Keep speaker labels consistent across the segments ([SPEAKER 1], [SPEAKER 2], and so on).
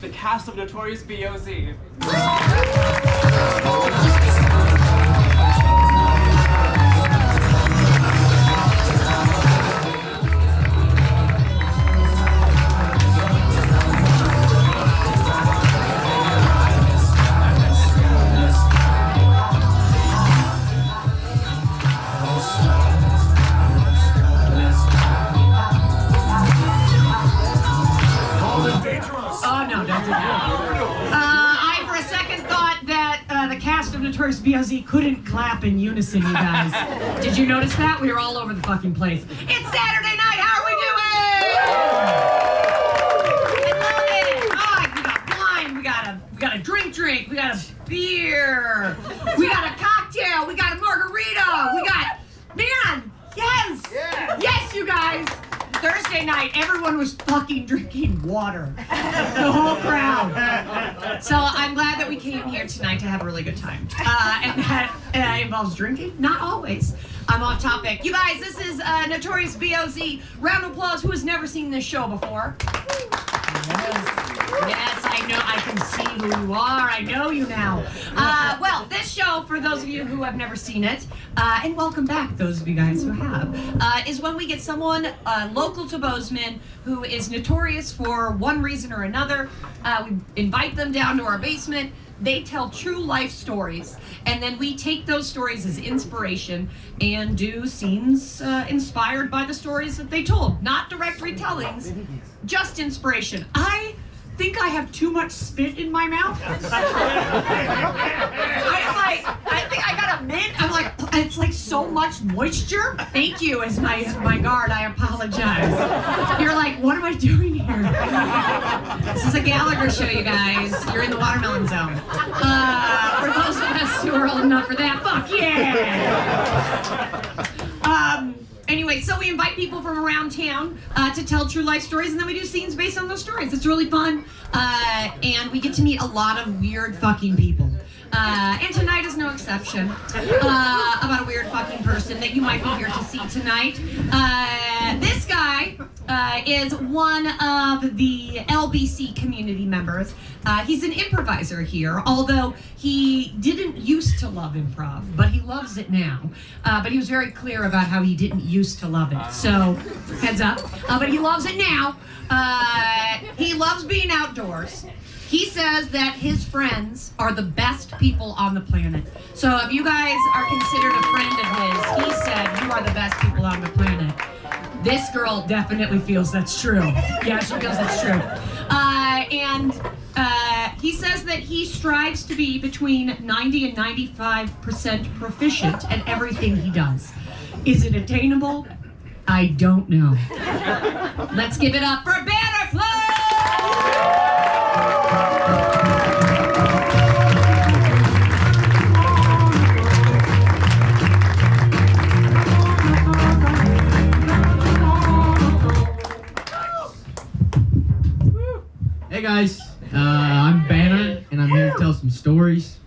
[SPEAKER 1] The cast of Notorious BOZ.
[SPEAKER 2] I, for a second, thought that the cast of Notorious B.O.Z. couldn't clap in unison, you guys. Did you notice that? We were all over the fucking place. It's Saturday night. How are we doing? I love it. Oh, we got wine. We got a drink. We got a beer. We got a cocktail. We got a margarita. We got, man, yes. Yeah. Yes, you guys. Thursday night, everyone was fucking drinking water. The whole crowd. So I'm glad that we came here tonight to have a really good time. And that involves drinking? Not always. I'm off topic. You guys, this is Notorious B.O.Z. Round of applause. Who has never seen this show before? Yes, I know. I can see who you are. I know you now. Well, this show, for those of you who have never seen it, and welcome back, those of you guys who have, is when we get someone local to Bozeman who is notorious for one reason or another. We invite them down to our basement. They tell true life stories, and then we take those stories as inspiration and do scenes inspired by the stories that they told. Not direct retellings, just inspiration. I think I have too much spit in my mouth. I think I got a mint. I'm like, it's like so much moisture. Thank you as my guard. I apologize. You're like, what am I doing here? This is a Gallagher show, you guys. You're in the watermelon zone. For those of us who are old enough for that, fuck yeah. Anyway, so we invite people from around town to tell true life stories, and then we do scenes based on those stories. It's really fun, and we get to meet a lot of weird fucking people. And tonight is no exception, about a weird fucking person that you might be here to see tonight. This guy is one of the LBC community members. He's an improviser here, although he didn't used to love improv, but he loves it now. But he was very clear about how he didn't used to love it, so heads up. But he loves it now. He loves being outdoors. He says that his friends are the best people on the planet. So if you guys are considered a friend of his, he said you are the best people on the planet. This girl definitely feels that's true. Yeah, she feels that's true. He says that he strives to be between 90 and 95% proficient at everything he does. Is it attainable? I don't know. Let's give it up for Banner Plumb!
[SPEAKER 3] Hey guys, I'm Banner, and I'm here to tell some stories.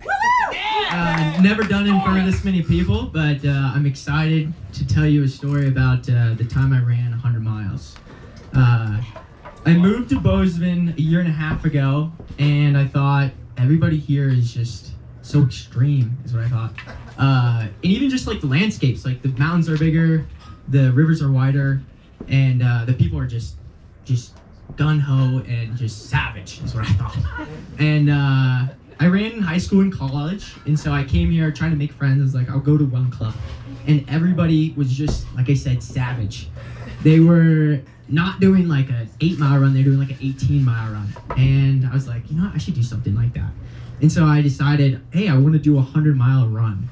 [SPEAKER 3] Never done it in front of this many people, but I'm excited to tell you a story about the time I ran 100 miles. I moved to Bozeman a year and a half ago, and I thought everybody here is just so extreme, is what I thought. And even just like the landscapes, like the mountains are bigger, the rivers are wider, and the people are just gun-ho and just savage, is what I thought. And I ran in high school and college, and so I came here trying to make friends. I was like, I'll go to one club. And everybody was just, like I said, savage. They were not doing like an 8-mile run, they were doing like an 18-mile run. And I was like, you know what, I should do something like that. And so I decided, hey, I want to do a 100-mile run.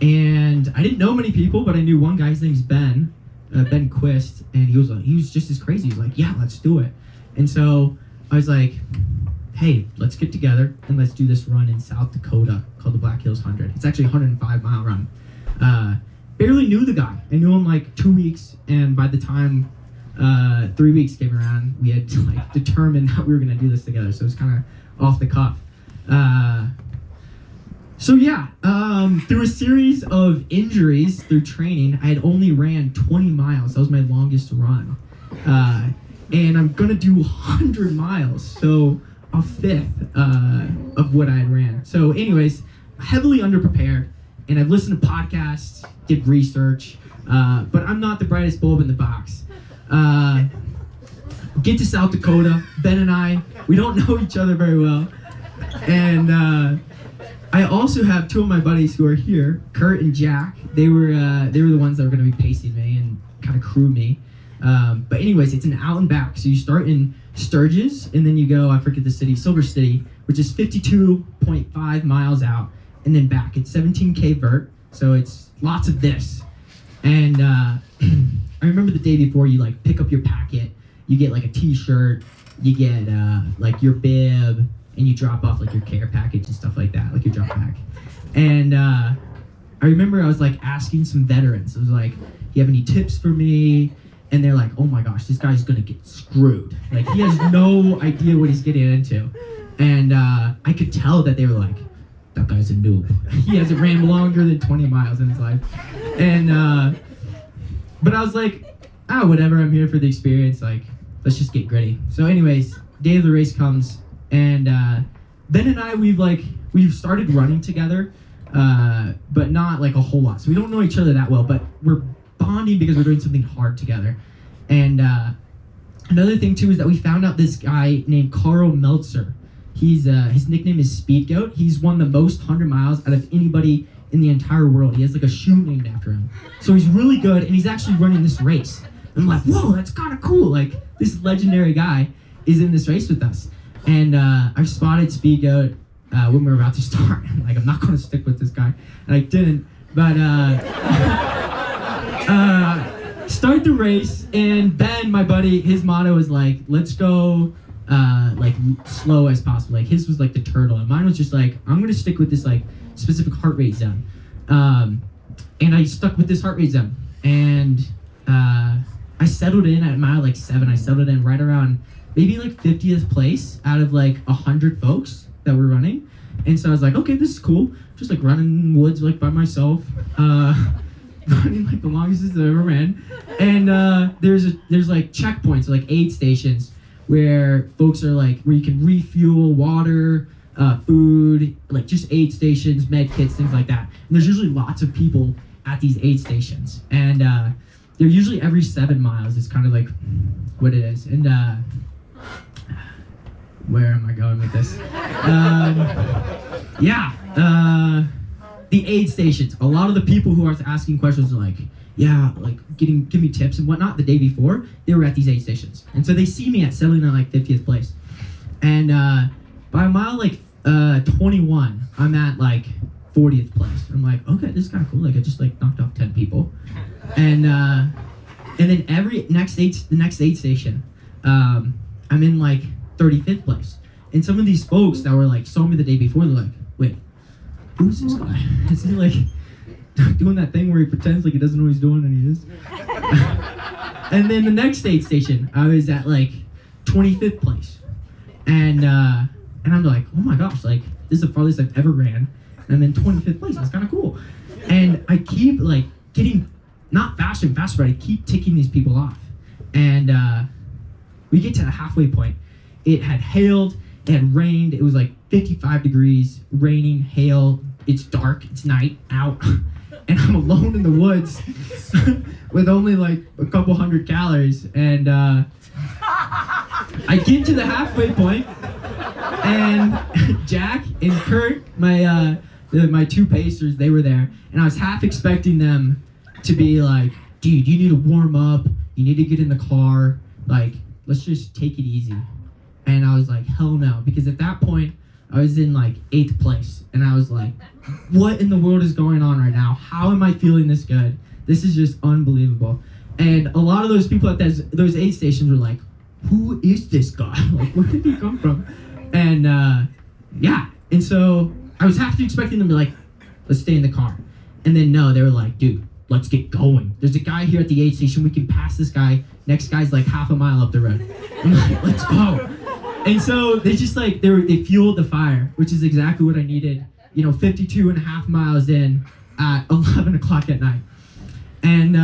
[SPEAKER 3] And I didn't know many people, but I knew one guy, his name's Ben Quist, and he was just as crazy. He was like, yeah, let's do it. And so I was like, hey, let's get together and let's do this run in South Dakota called the Black Hills 100. It's actually a 105-mile run. Barely knew the guy. I knew him like 2 weeks, and by the time 3 weeks came around, we had to like determine how we were gonna do this together. So it was kind of off the cuff. So yeah, through a series of injuries through training, I had only ran 20 miles. That was my longest run. and I'm gonna do 100 miles, so a fifth of what I had ran. So anyways, heavily underprepared, and I've listened to podcasts, did research, but I'm not the brightest bulb in the box. Get to South Dakota, Ben and I, we don't know each other very well, and I also have two of my buddies who are here, Kurt and Jack. They were the ones that were going to be pacing me and kind of crew me. But anyways, it's an out and back. So you start in Sturgis, and then you go, I forget the city, Silver City, which is 52.5 miles out, and then back. It's 17K vert, so it's lots of this. And I remember the day before, you like pick up your packet, you get like a t-shirt, you get like your bib, and you drop off like your care package and stuff like that, like your drop pack. And I remember I was like asking some veterans, I was like, you have any tips for me? And they're like, oh my gosh, this guy's gonna get screwed. Like, he has no idea what he's getting into. And I could tell that they were like, that guy's a noob. He hasn't ran longer than 20 miles in his life. And, but I was like, whatever, I'm here for the experience, like, let's just get gritty. So anyways, day of the race comes, and Ben and I, we've started running together, but not like a whole lot. So we don't know each other that well, but we're bonding because we're doing something hard together. And another thing too is that we found out this guy named Carl Meltzer. He's his nickname is Speed Goat. He's won the most 100 miles out of anybody in the entire world. He has like a shoe named after him. So he's really good, and he's actually running this race. I'm like, whoa, that's kind of cool. Like, this legendary guy is in this race with us. And I spotted Speed Goat when we were about to start. Like, I'm not going to stick with this guy. And I didn't. But start the race, and Ben, my buddy, his motto was like, let's go like slow as possible. Like, his was like the turtle, and mine was just like, I'm going to stick with this like specific heart rate zone. And I stuck with this heart rate zone. And I settled in at mile like 7. I settled in right around maybe like 50th place out of like 100 folks that were running. And so I was like, okay, this is cool. Just like running in the woods like by myself, running like the longest distance I ever ran. And there's like checkpoints, like aid stations, where folks are like, where you can refuel water, food, like just aid stations, med kits, things like that. And there's usually lots of people at these aid stations. And they're usually every 7 miles is kind of like what it is. And where am I going with this? The aid stations. A lot of the people who are asking questions are like, yeah, like give me tips and whatnot. The day before, they were at these aid stations. And so they see me settling at like 50th place. And by mile like 21, I'm at like 40th place. I'm like, okay, this is kind of cool. Like, I just like knocked off 10 people. And then the next aid station, I'm in like 35th place. And some of these folks that were like saw me the day before, they're like, wait, who's this guy? Is he like doing that thing where he pretends like he doesn't know what he's doing and he is? And then the next aid station, I was at like 25th place. And I'm like, oh my gosh, like this is the farthest I've ever ran. And then 25th place, that's kind of cool. And I keep like getting not faster and faster, but I keep ticking these people off. And we get to the halfway point. It had hailed, it had rained, it was like 55 degrees, raining, hail, it's dark, it's night, out, and I'm alone in the woods with only like a couple 100 calories. And I get to the halfway point, and Jack and Kurt, my two pacers, they were there, and I was half expecting them to be like, dude, you need to warm up, you need to get in the car, like, let's just take it easy. And I was like, hell no, because at that point, I was in like 8th place, and I was like, what in the world is going on right now? How am I feeling this good? This is just unbelievable. And a lot of those people at those aid stations were like, who is this guy? Like, where did he come from? And and so I was half expecting them to be like, let's stay in the car. And then no, they were like, dude, let's get going. There's a guy here at the aid station, we can pass this guy. Next guy's like half a mile up the road. I'm like, let's go. And so they just like, they fueled the fire, which is exactly what I needed, 52 and a half miles in at 11 o'clock at night. And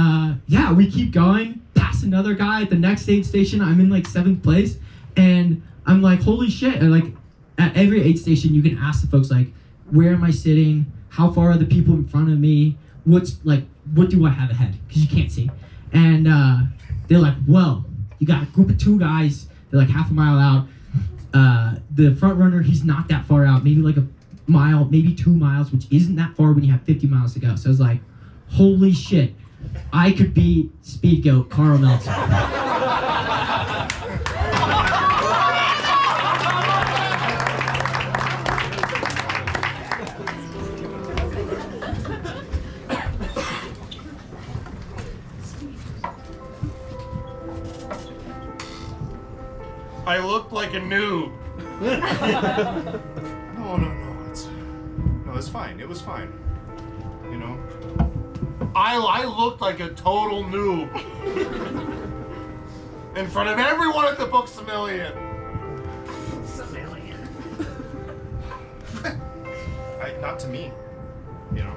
[SPEAKER 3] we keep going, pass another guy at the next aid station. I'm in like 7th place, and I'm like, holy shit! And like at every aid station, you can ask the folks like, where am I sitting? How far are the people in front of me? What do I have ahead? Because you can't see. And they're like, well, you got a group of 2 guys. They're like half a mile out. The front runner, he's not that far out, maybe like a mile, maybe 2 miles, which isn't that far when you have 50 miles to go. So I was like, holy shit, I could be speed goat Carl Meltzer.
[SPEAKER 4] I looked like a noob. No, it's fine. It was fine. You know, I looked like a total noob in front of everyone at the Books-A-Million. Not to me. You know,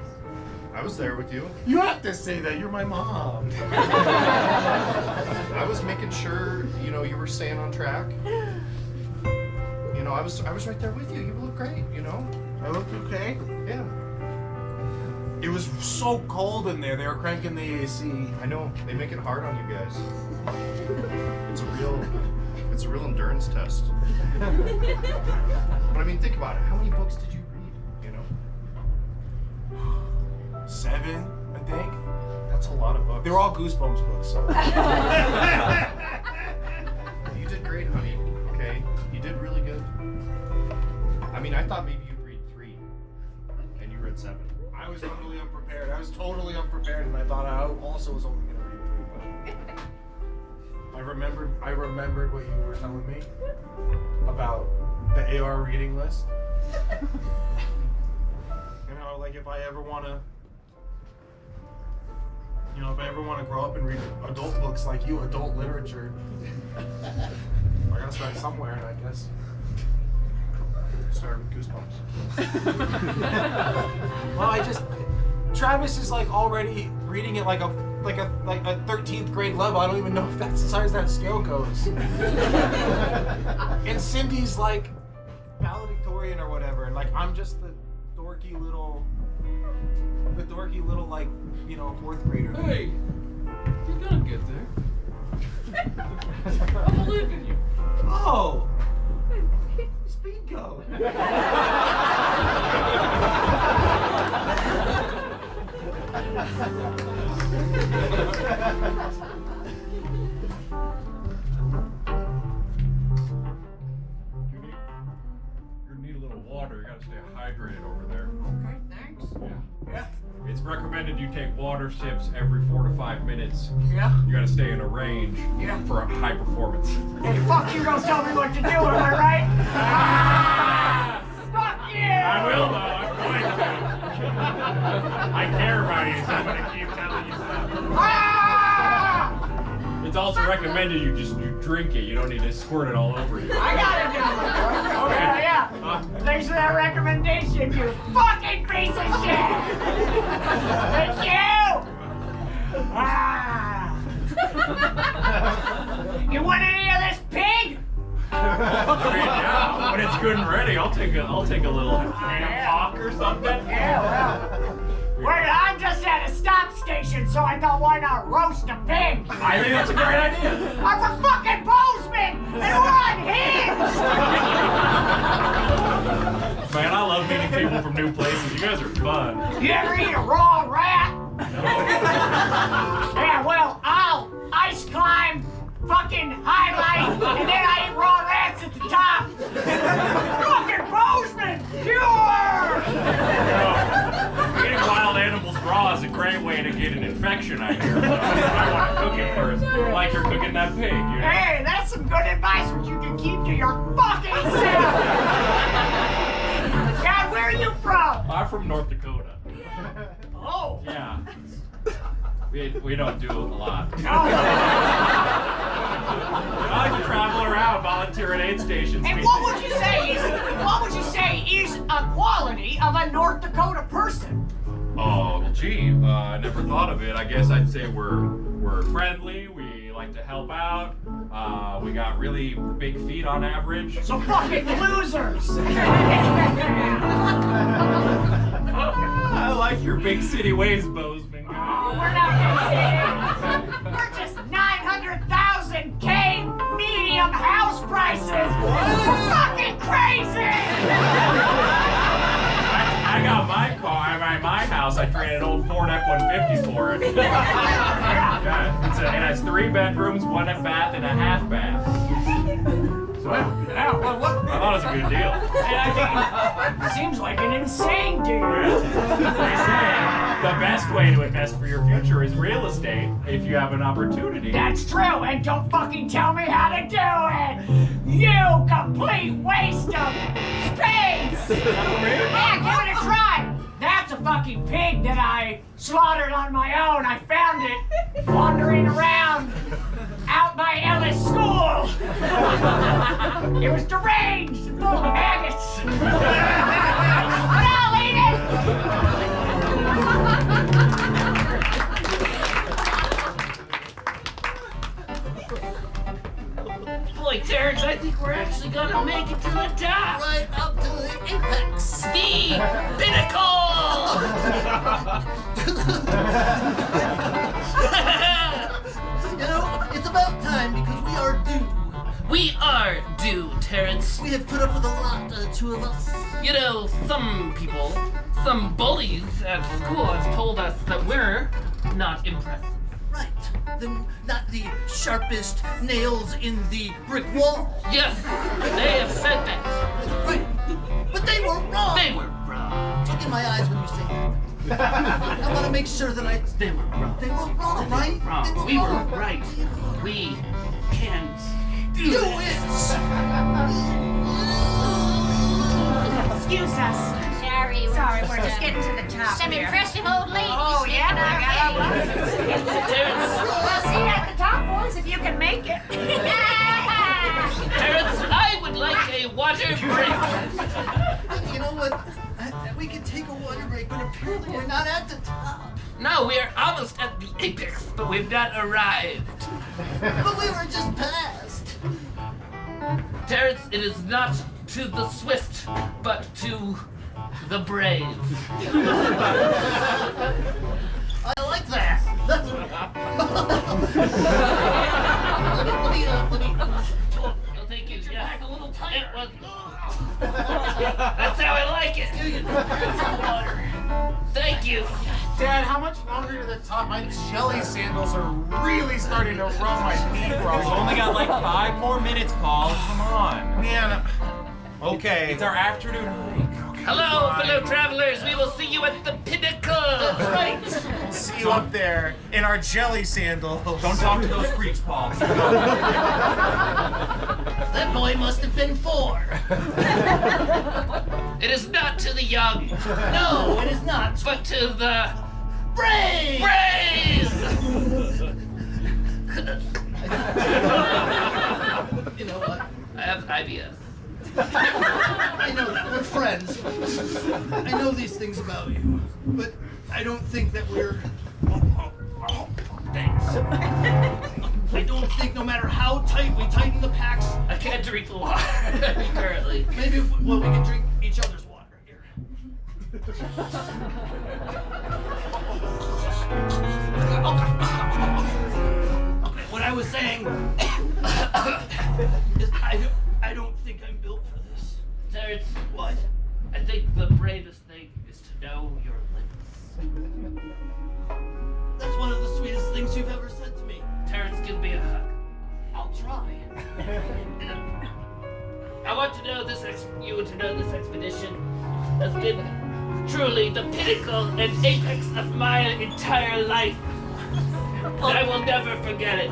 [SPEAKER 4] I was there with you. You have to say that. You're my mom. I was making sure, you know, you were staying on track. You know, I was right there with you. You look great, you know. I looked okay? Yeah. It was so cold in there. They were cranking the AC. I know. They make it hard on you guys. It's a real endurance test. But I mean, think about it. How many books did you read, you know? 7, I think. That's a lot of books. They were all Goosebumps books. So. You did great, honey. Okay? You did really good. I mean, I thought maybe you'd read 3, and you read 7. I was totally unprepared. I was totally unprepared, and I thought I also was only going to read 3. But I remembered what you were telling me about the AR reading list. You know, like if I ever want to grow up and read adult books like you, adult literature, I gotta start somewhere, I guess. Start with Goosebumps. Well, Travis is like already reading it like a 13th grade level. I don't even know if that's as far as that scale goes. And Cindy's like valedictorian or whatever, and like I'm just the dorky little like, you know, 4th grader.
[SPEAKER 1] Hey, you're gonna get there. I believe in you.
[SPEAKER 4] Oh! Speed go!
[SPEAKER 5] You need a little water. You gotta stay hydrated over there.
[SPEAKER 4] Okay, thanks.
[SPEAKER 5] Yeah. It's recommended you take water sips every 4 to 5 minutes.
[SPEAKER 4] Yeah.
[SPEAKER 5] You gotta stay in a range for a high performance.
[SPEAKER 4] Hey, fuck you, don't tell me what to do, am I right? Fuck you!
[SPEAKER 5] I will though, I'm going to. I care about you, so I'm gonna keep telling you stuff. It's also recommended you drink it. You don't need to squirt it all over you.
[SPEAKER 4] I got it down, my boy.
[SPEAKER 5] Okay.
[SPEAKER 4] Yeah. Thanks for that recommendation, you fucking piece of shit! Thank you! You want any of this pig?
[SPEAKER 5] I mean, yeah, when it's good and ready, I'll take a little hawk or something.
[SPEAKER 4] Yeah, well, I'm just at a stop station, so I thought, why not roast a pig?
[SPEAKER 5] I think that's a great idea.
[SPEAKER 4] I'm a fucking postman, and we're unhinged!
[SPEAKER 5] Man, I love meeting people from new places. You guys are fun.
[SPEAKER 4] You ever eat a raw rat? Yeah, well, I'll ice climb, fucking highlight, and then I eat raw rats at the top. Fucking postman, pure!
[SPEAKER 5] Eating wild animals raw is a great way to get an infection, I hear. So I want to cook it first, like you're cooking that pig, you know?
[SPEAKER 4] Hey, that's some good advice which you can keep to your fucking self! God, where are you from?
[SPEAKER 5] I'm from North Dakota.
[SPEAKER 4] Oh.
[SPEAKER 5] Yeah. We don't do a lot.
[SPEAKER 4] No.
[SPEAKER 5] I like to travel around, volunteer at aid stations.
[SPEAKER 4] And what would you say is a quality of a North Dakota person?
[SPEAKER 5] Oh, gee, never thought of it. I guess I'd say we're friendly. We like to help out. We got really big feet on average.
[SPEAKER 6] So fucking losers!
[SPEAKER 5] I like your big city ways, Bozeman.
[SPEAKER 6] Oh, we're not big city. We're just 900,000K medium house prices. We're fucking crazy!
[SPEAKER 5] I got my car, my house. I traded an old Ford F-150 for it. Yeah, it has 3 bedrooms, 1 bath, and a half bath. So,
[SPEAKER 6] Yeah, well, what?
[SPEAKER 5] I thought it was a good deal.
[SPEAKER 6] It seems like an insane deal.
[SPEAKER 5] They say the best way to invest for your future is real estate if you have an opportunity.
[SPEAKER 6] That's true, and don't fucking tell me how to do it! You complete waste of space! Yeah, give it a try! That's a fucking pig that I slaughtered on my own. I found it wandering around out by Ellis School. It was deranged, full of maggots. But I'll eat it!
[SPEAKER 7] Boy, Terrence, I think we're actually gonna make it to the top.
[SPEAKER 8] Right up to the apex.
[SPEAKER 7] The pinnacle!
[SPEAKER 8] You know, it's about time because we are due.
[SPEAKER 7] We are due, Terrence.
[SPEAKER 8] We have put up with a lot, the two of us.
[SPEAKER 7] You know, some people, some bullies at school have told us that we're not impressive.
[SPEAKER 8] Right. Not the sharpest nails in the brick wall.
[SPEAKER 7] Yes, they have said that.
[SPEAKER 8] Right. But they were wrong.
[SPEAKER 7] They were wrong.
[SPEAKER 8] Look in my eyes when you say that. I want to make sure that
[SPEAKER 7] They were wrong.
[SPEAKER 8] They were wrong, right?
[SPEAKER 7] Wrong.
[SPEAKER 8] They
[SPEAKER 7] We were
[SPEAKER 8] wrong.
[SPEAKER 7] right. We can't do
[SPEAKER 8] Do
[SPEAKER 7] it.
[SPEAKER 8] it!
[SPEAKER 6] Excuse us.
[SPEAKER 9] Sorry, we're just getting to the top
[SPEAKER 10] Some
[SPEAKER 9] here.
[SPEAKER 10] impressive old ladies.
[SPEAKER 9] Oh, yeah, I got
[SPEAKER 7] Terrence,
[SPEAKER 6] Well, see you at the top, boys, if you can make it.
[SPEAKER 7] Terrence, I would like a water break.
[SPEAKER 8] You know what? We can take a water break, but apparently we're not at the top.
[SPEAKER 7] No, we are almost at the apex, but we've not arrived.
[SPEAKER 8] But we were just past.
[SPEAKER 7] Terrence, it is not to the swift, but to the brave.
[SPEAKER 8] I like that. That's let me.
[SPEAKER 7] Oh, thank you. Yeah. Back a little tighter. That's how I like it. Thank you.
[SPEAKER 4] Dad, how much longer to the top? My jelly sandals are really starting to run my knee, bro.
[SPEAKER 5] We've only got like 5 more minutes, Paul. Come on.
[SPEAKER 4] Man, okay.
[SPEAKER 5] It's our afternoon hike.
[SPEAKER 7] Hello, fellow travelers. We will see you at the pinnacle.
[SPEAKER 8] Right.
[SPEAKER 4] We'll see you up there in our jelly sandals.
[SPEAKER 5] Don't talk to those freaks, Paul.
[SPEAKER 8] That boy must have been 4.
[SPEAKER 7] It is not to the young,
[SPEAKER 8] No, it is not.
[SPEAKER 7] but to the
[SPEAKER 8] Brave!
[SPEAKER 7] brave.
[SPEAKER 8] You know what?
[SPEAKER 7] I have IBS.
[SPEAKER 8] I know that. We're friends. I know these things about you. But I don't think that we're...
[SPEAKER 7] Thanks.
[SPEAKER 8] I don't think no matter how tight we tighten the packs,
[SPEAKER 7] I can't drink the water currently.
[SPEAKER 8] maybe if, well, we can drink each other's water here. Okay, what I was saying is I don't think I'm built for this.
[SPEAKER 7] Terrence,
[SPEAKER 8] What?
[SPEAKER 7] I think the bravest thing is to know your limits.
[SPEAKER 8] That's one of the sweetest things you've ever said to me.
[SPEAKER 7] Terrence, give me a hug.
[SPEAKER 8] I'll try.
[SPEAKER 7] I want to know you to know this expedition has been truly the pinnacle and apex of my entire life. And I will never forget it.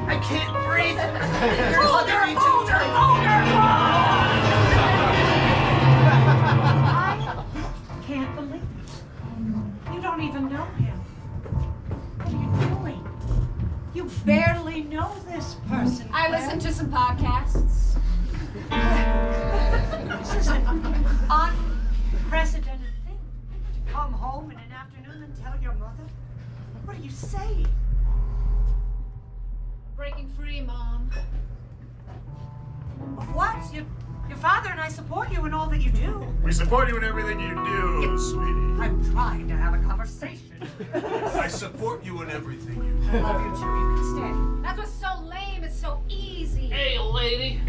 [SPEAKER 8] I can't breathe.
[SPEAKER 6] I can't believe it. You don't even know him. What are you doing? You barely know this person.
[SPEAKER 10] I listened to some podcasts.
[SPEAKER 6] This is an afternoon and tell your mother? What are you saying?
[SPEAKER 9] Breaking free, Mom.
[SPEAKER 6] Of what? Your father and I support you in all that you do.
[SPEAKER 4] We support you in everything you do, sweetie.
[SPEAKER 6] I'm trying to have a conversation.
[SPEAKER 4] I support you in everything you do.
[SPEAKER 6] I love you too. You can stay.
[SPEAKER 9] That's what's so lame. It's so easy.
[SPEAKER 7] Hey, lady.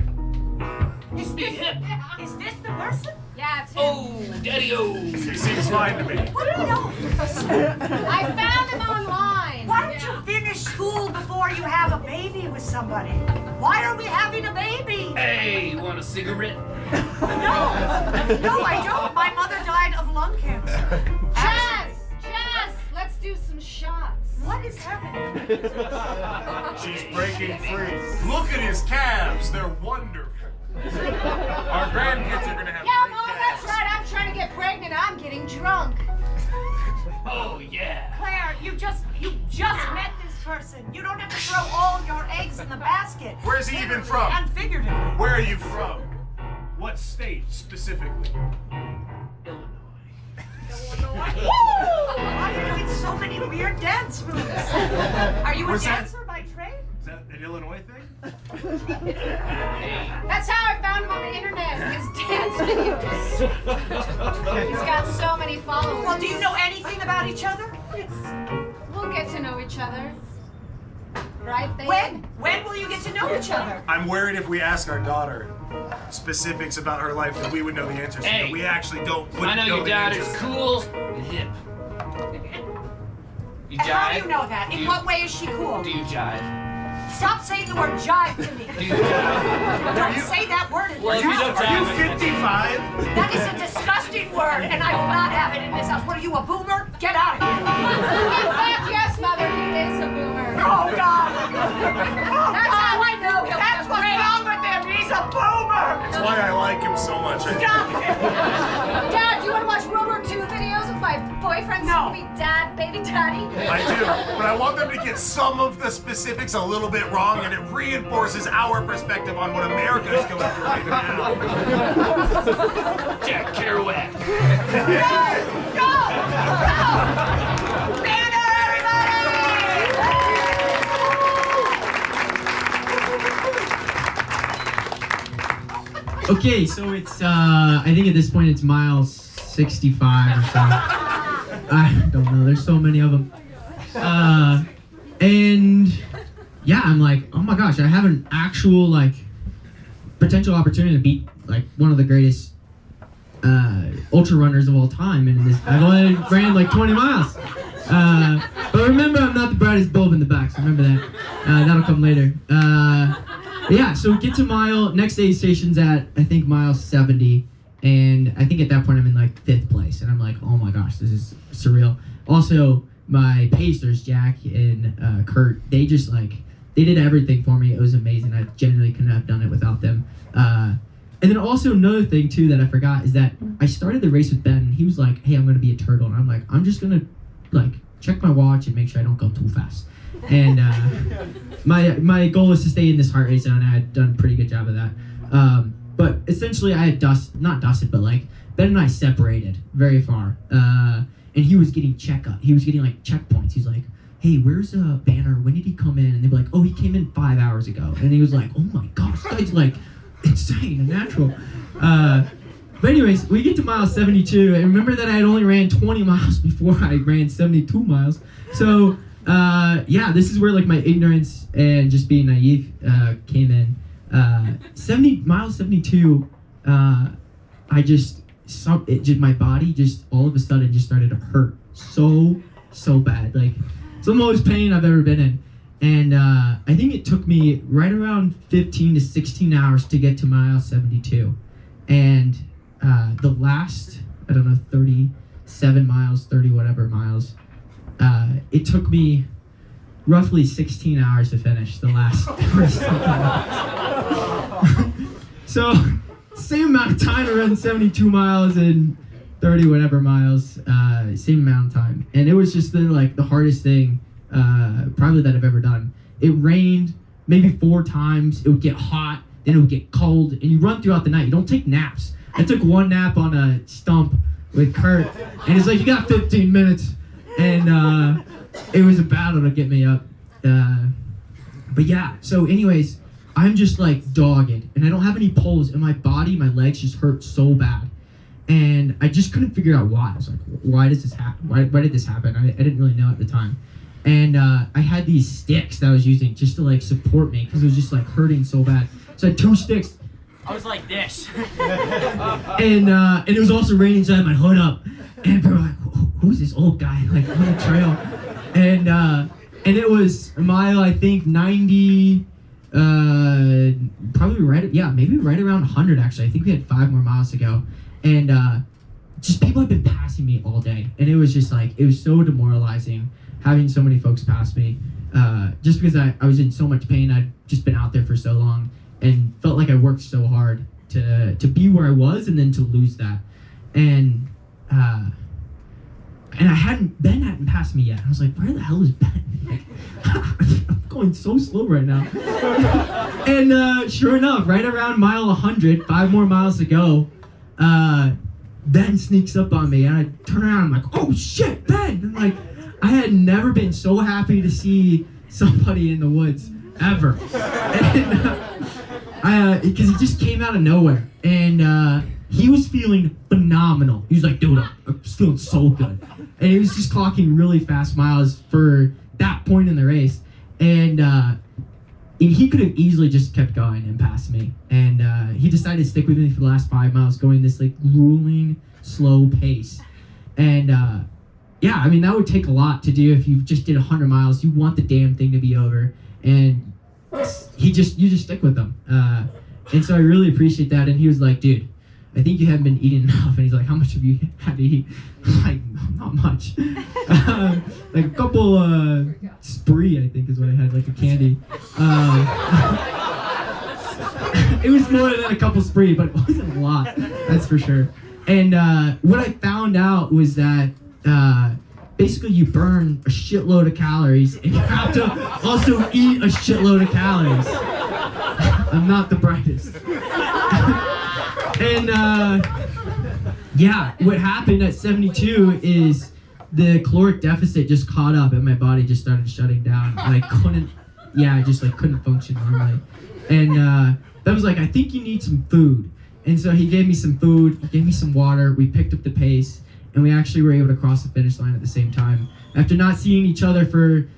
[SPEAKER 6] Is
[SPEAKER 7] Be hip.
[SPEAKER 6] this the person?
[SPEAKER 9] Yeah, it's him.
[SPEAKER 7] Oh, daddy-o.
[SPEAKER 4] He seems fine to me.
[SPEAKER 6] What do you know?
[SPEAKER 9] I found him online.
[SPEAKER 6] Why don't you finish school before you have a baby with somebody? Why are we having a baby?
[SPEAKER 7] Hey, you want a cigarette?
[SPEAKER 6] No, I don't. My mother died of lung cancer.
[SPEAKER 9] Jazz! Let's do some shots.
[SPEAKER 6] What is happening?
[SPEAKER 4] She's breaking free. Look at his calves. They're wonderful. Our grandkids are going to have
[SPEAKER 9] Yeah,
[SPEAKER 4] great
[SPEAKER 9] Mom,
[SPEAKER 4] calves.
[SPEAKER 9] that's right. I'm trying to get pregnant. I'm getting drunk.
[SPEAKER 7] Oh, yeah.
[SPEAKER 6] Claire, you just met this person. You don't have to throw all your eggs in the basket.
[SPEAKER 4] Where's he even
[SPEAKER 6] Literally
[SPEAKER 4] from?
[SPEAKER 6] and figuratively.
[SPEAKER 4] Where are you from? What state specifically?
[SPEAKER 6] Woo! Why are you doing so many weird dance moves? Are you a
[SPEAKER 4] Was that-
[SPEAKER 6] dancer by trade?
[SPEAKER 4] Is that an Illinois thing?
[SPEAKER 9] That's how I found him on the internet. His dance videos. He's got so many followers.
[SPEAKER 6] Well, do you know anything about each other?
[SPEAKER 9] We'll get to know each other. Right, babe?
[SPEAKER 6] When will you get to know each other?
[SPEAKER 4] I'm worried if we ask our daughter specifics about her life that we would know the answers to.
[SPEAKER 7] Hey.
[SPEAKER 4] But we actually wouldn't
[SPEAKER 7] I know your
[SPEAKER 4] the
[SPEAKER 7] daughter's
[SPEAKER 4] answers.
[SPEAKER 7] cool and hip. You
[SPEAKER 6] And how do
[SPEAKER 7] jive?
[SPEAKER 6] you know that? In what way is she cool?
[SPEAKER 7] Do you jive?
[SPEAKER 6] Stop saying the word jive to me.
[SPEAKER 7] Do you jive?
[SPEAKER 6] Don't say that word in
[SPEAKER 7] Well,
[SPEAKER 6] this
[SPEAKER 7] if you
[SPEAKER 6] house.
[SPEAKER 7] don't
[SPEAKER 4] Are you
[SPEAKER 7] jive,
[SPEAKER 4] 55?
[SPEAKER 6] That is a disgusting word, and I will not have it in this house. What are you, a boomer? Get out of here.
[SPEAKER 9] In fact, yes, Mother, he is a boomer.
[SPEAKER 6] Oh, God.
[SPEAKER 9] That's how I know he'll
[SPEAKER 6] That's
[SPEAKER 9] be
[SPEAKER 6] what's
[SPEAKER 9] great.
[SPEAKER 6] wrong with him. He's a boomer.
[SPEAKER 4] That's why I like him so much.
[SPEAKER 6] Stop it.
[SPEAKER 9] Dad, do you want to watch World War II videos with my boyfriend,
[SPEAKER 6] No.
[SPEAKER 9] soon-to-be dad, baby daddy?
[SPEAKER 4] I do, but I want them to get some of the specifics a little bit wrong, and it reinforces our perspective on what America is going through right now.
[SPEAKER 7] Jack Kerouac.
[SPEAKER 6] Go! Banner, everybody!
[SPEAKER 3] Okay, so it's I think at this point it's mile 65 or so. I don't know. There's so many of them. And yeah, I'm like, oh my gosh, I have an actual like potential opportunity to beat like one of the greatest ultra runners of all time. And I've only ran like 20 miles. But remember, I'm not the brightest bulb in the back, so remember that. That'll come later. But yeah, so we get to next aid station's at, I think, mile 70. And I think at that point I'm in like 5th place. And I'm like, oh my gosh, this is surreal. Also, my pacers, Jack and Kurt, they just like, they did everything for me. It was amazing. I genuinely couldn't have done it without them. And then also another thing too that I forgot is that I started the race with Ben and he was like, hey, I'm going to be a turtle. And I'm like, I'm just going to like check my watch and make sure I don't go too fast. And my goal was to stay in this heart rate zone. I had done a pretty good job of that. But essentially I had not dusted, but like Ben and I separated very far. And he was getting like checkpoints. He's like, hey, where's Banner? When did he come in? And they'd be like, oh, he came in 5 hours ago. And he was like, oh my gosh, this guy's like insane and natural. But anyways, we get to mile 72. And remember that I had only ran 20 miles before I ran 72 miles. So yeah, this is where like my ignorance and just being naive came in. 72, my body just all of a sudden just started to hurt so bad. Like it's the most pain I've ever been in. And I think it took me right around 15 to 16 hours to get to mile 72. And the last, 37 miles, 30 whatever miles, it took me roughly 16 hours to finish the last So, same amount of time to run 72 miles and 30 whatever miles, same amount of time. And it was just the hardest thing probably that I've ever done. It rained maybe 4 times, it would get hot, then it would get cold, and you run throughout the night. You don't take naps. I took one nap on a stump with Kurt, and it's like, you got 15 minutes. And it was a battle to get me up. But yeah, so anyways, I'm just like dogged, and I don't have any pulls in my body. My legs just hurt so bad, and I just couldn't figure out why. I was like, why does this happen? Why did this happen? I didn't really know at the time. And I had these sticks that I was using just to like support me because it was just like hurting so bad. So I had 2 sticks.
[SPEAKER 6] I was like this.
[SPEAKER 3] And it was also raining, so I had my hood up. And people were like, who's this old guy like on the trail? And it was a mile, I think 90, probably maybe right around 100 actually. I think we had 5 more miles to go. And just people had been passing me all day. And it was just like, it was so demoralizing having so many folks pass me. Just because I was in so much pain. I'd just been out there for so long and felt like I worked so hard to be where I was and then to lose that. And Ben hadn't passed me yet. I was like, where the hell is Ben? Like, I'm going so slow right now. And sure enough, right around mile 100, 5 more miles to go, Ben sneaks up on me, and I turn around, I'm like, oh shit, Ben! And like, I had never been so happy to see somebody in the woods, ever. Because he just came out of nowhere, and he was feeling phenomenal. He was like, dude, I'm just feeling so good. And he was just clocking really fast miles for that point in the race. And he could have easily just kept going and passed me. And he decided to stick with me for the last 5 miles, going this like grueling, slow pace. And yeah, I mean, that would take a lot to do if you just did 100 miles. You want the damn thing to be over. And you just stick with them. And so I really appreciate that. And he was like, dude, I think you haven't been eating enough. And he's like, how much have you had to eat? I'm like, not much. Like a couple spree, I think is what I had, like a candy. It was more than a couple spree, but it wasn't a lot, that's for sure. And what I found out was that basically you burn a shitload of calories and you have to also eat a shitload of calories. I'm not the brightest. And yeah, what happened at 72 is the caloric deficit just caught up and my body just started shutting down, and I just like couldn't function normally. And that was like, I think you need some food. And so he gave me some food, he gave me some water, we picked up the pace, and we actually were able to cross the finish line at the same time. After not seeing each other for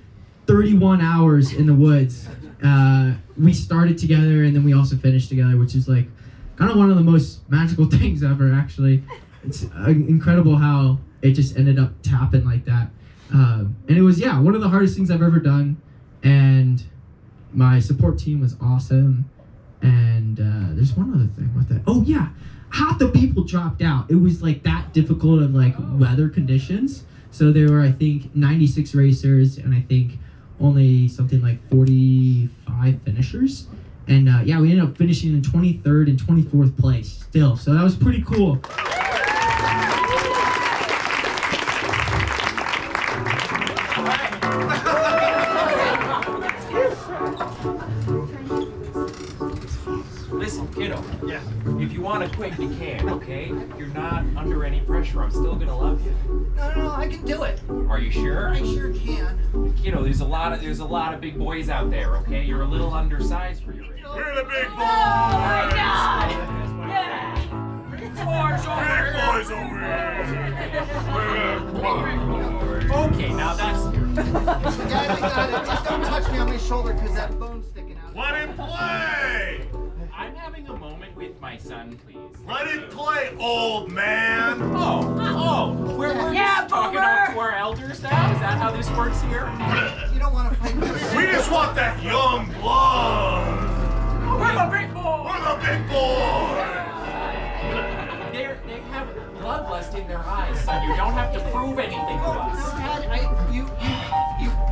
[SPEAKER 3] 31 hours in the woods, we started together and then we also finished together, which is like kind of one of the most magical things ever, actually. It's incredible how it just ended up to happen like that. And it was, yeah, one of the hardest things I've ever done. And my support team was awesome. And there's one other thing with that. Oh yeah, half the people dropped out. It was like that difficult of like weather conditions. So there were, I think, 96 racers and I think only something like 45 finishers. And yeah, we ended up finishing in 23rd and 24th place still. So that was pretty cool.
[SPEAKER 5] Listen, kiddo. Yeah. If you want to quit, you can, okay? You're not under any pressure. I'm still gonna love you.
[SPEAKER 8] No, I can do it.
[SPEAKER 5] Are you sure?
[SPEAKER 8] I sure can.
[SPEAKER 5] Kiddo, there's a lot of big boys out there, okay? You're a little undersized for your age.
[SPEAKER 10] We're the big boys!
[SPEAKER 6] Oh my God! Yeah!
[SPEAKER 10] Big boys over here! Big boys.
[SPEAKER 5] Okay, now that's
[SPEAKER 8] Guys, I got it. Just don't touch me on my shoulder because that bone's sticking out.
[SPEAKER 10] Let him play!
[SPEAKER 5] I'm having a moment with my son, please.
[SPEAKER 10] Let him play, old man!
[SPEAKER 5] We're just talking up to our elders now? Is that how this works here?
[SPEAKER 8] You don't want to fight with us.
[SPEAKER 10] We just want that young blood!
[SPEAKER 6] We're the big boys!
[SPEAKER 10] We're the big boys!
[SPEAKER 5] They have bloodlust in their eyes, son. You don't have to prove anything to us.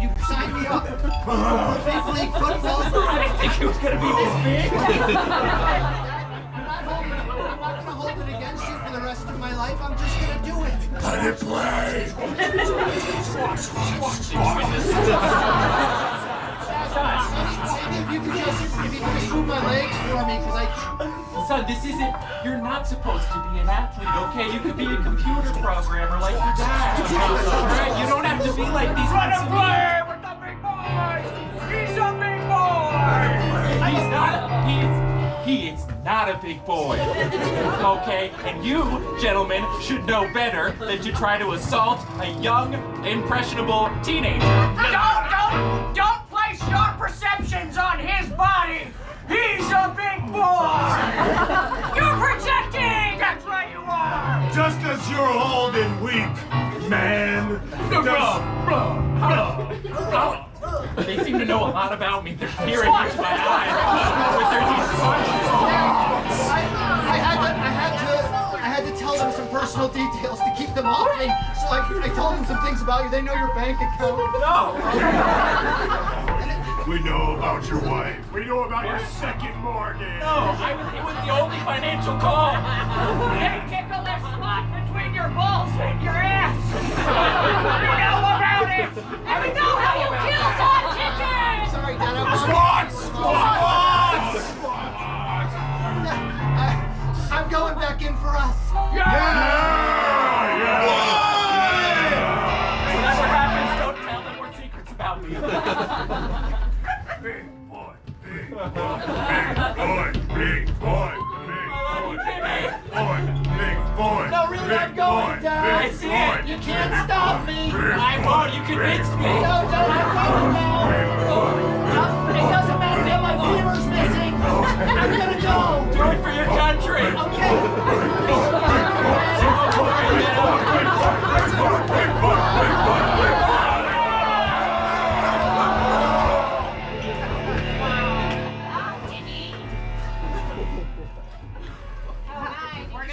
[SPEAKER 8] You signed me up. Big league football.
[SPEAKER 5] I didn't think it was going to be this big.
[SPEAKER 8] I'm not going to hold it against you for the rest of my life. I'm just going to do it.
[SPEAKER 10] Let it play!
[SPEAKER 8] Any of you could just move my legs for me, because I...
[SPEAKER 1] Son, this isn't. You're not supposed to be an athlete, okay? You could be a computer programmer like your dad. Alright? You don't have to be like these
[SPEAKER 6] Run
[SPEAKER 1] guys.
[SPEAKER 6] and play with the big boys! He's a big boy!
[SPEAKER 1] He's not. He is not a big boy. Okay? And you, gentlemen, should know better than to try to assault a young, impressionable teenager.
[SPEAKER 6] Don't place your perceptions on his body! He's a big boy! You're projecting! That's right you are!
[SPEAKER 10] Just as you're old and weak, man.
[SPEAKER 1] They seem to know a lot about me. They're peering into my eyes with their deep
[SPEAKER 8] I had to tell them some personal details to keep them off me. So I told them some things about you. They know your bank account.
[SPEAKER 1] No!
[SPEAKER 10] We know about your wife. We know about your second mortgage.
[SPEAKER 1] No, it was the only financial call.
[SPEAKER 6] They tickle the spot between your balls and your ass! We know about it! And we know how you killed Don Kitchen!
[SPEAKER 8] Sorry, Dad. I was...
[SPEAKER 10] Squats!
[SPEAKER 8] I'm going back in for us.
[SPEAKER 1] Whatever happens, don't tell them more secrets about me.
[SPEAKER 10] Big boy, big boy, big boy, big boy, big boy.
[SPEAKER 8] No, really, I'm going, Dad.
[SPEAKER 1] I see it.
[SPEAKER 8] You can't stop me.
[SPEAKER 1] I won't. You convinced me.
[SPEAKER 8] No, Dad, I'm going now. It doesn't matter if my femur's missing. I'm gonna go.
[SPEAKER 1] Do it for your country.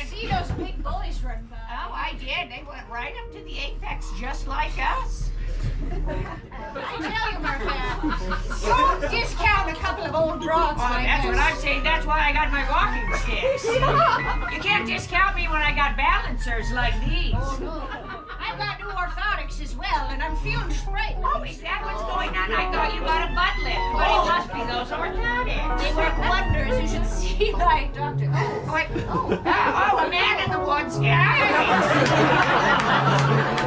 [SPEAKER 9] See those big boys run by.
[SPEAKER 6] Oh, I did. They went right up to the apex just like us.
[SPEAKER 9] I tell you, Martha, don't discount a couple of old broads like
[SPEAKER 6] That's
[SPEAKER 9] this.
[SPEAKER 6] what I'm saying. That's why I got my walking sticks. You can't discount me when I got balancers like these.
[SPEAKER 9] Oh, no. I've got new orthotics as well, and I'm feeling straight.
[SPEAKER 6] Oh, is that what's going on? I thought you got a butt lift, but it must be those orthotics.
[SPEAKER 9] They work wonders. You should see my doctor.
[SPEAKER 6] Wait. A man in the woods. Yeah.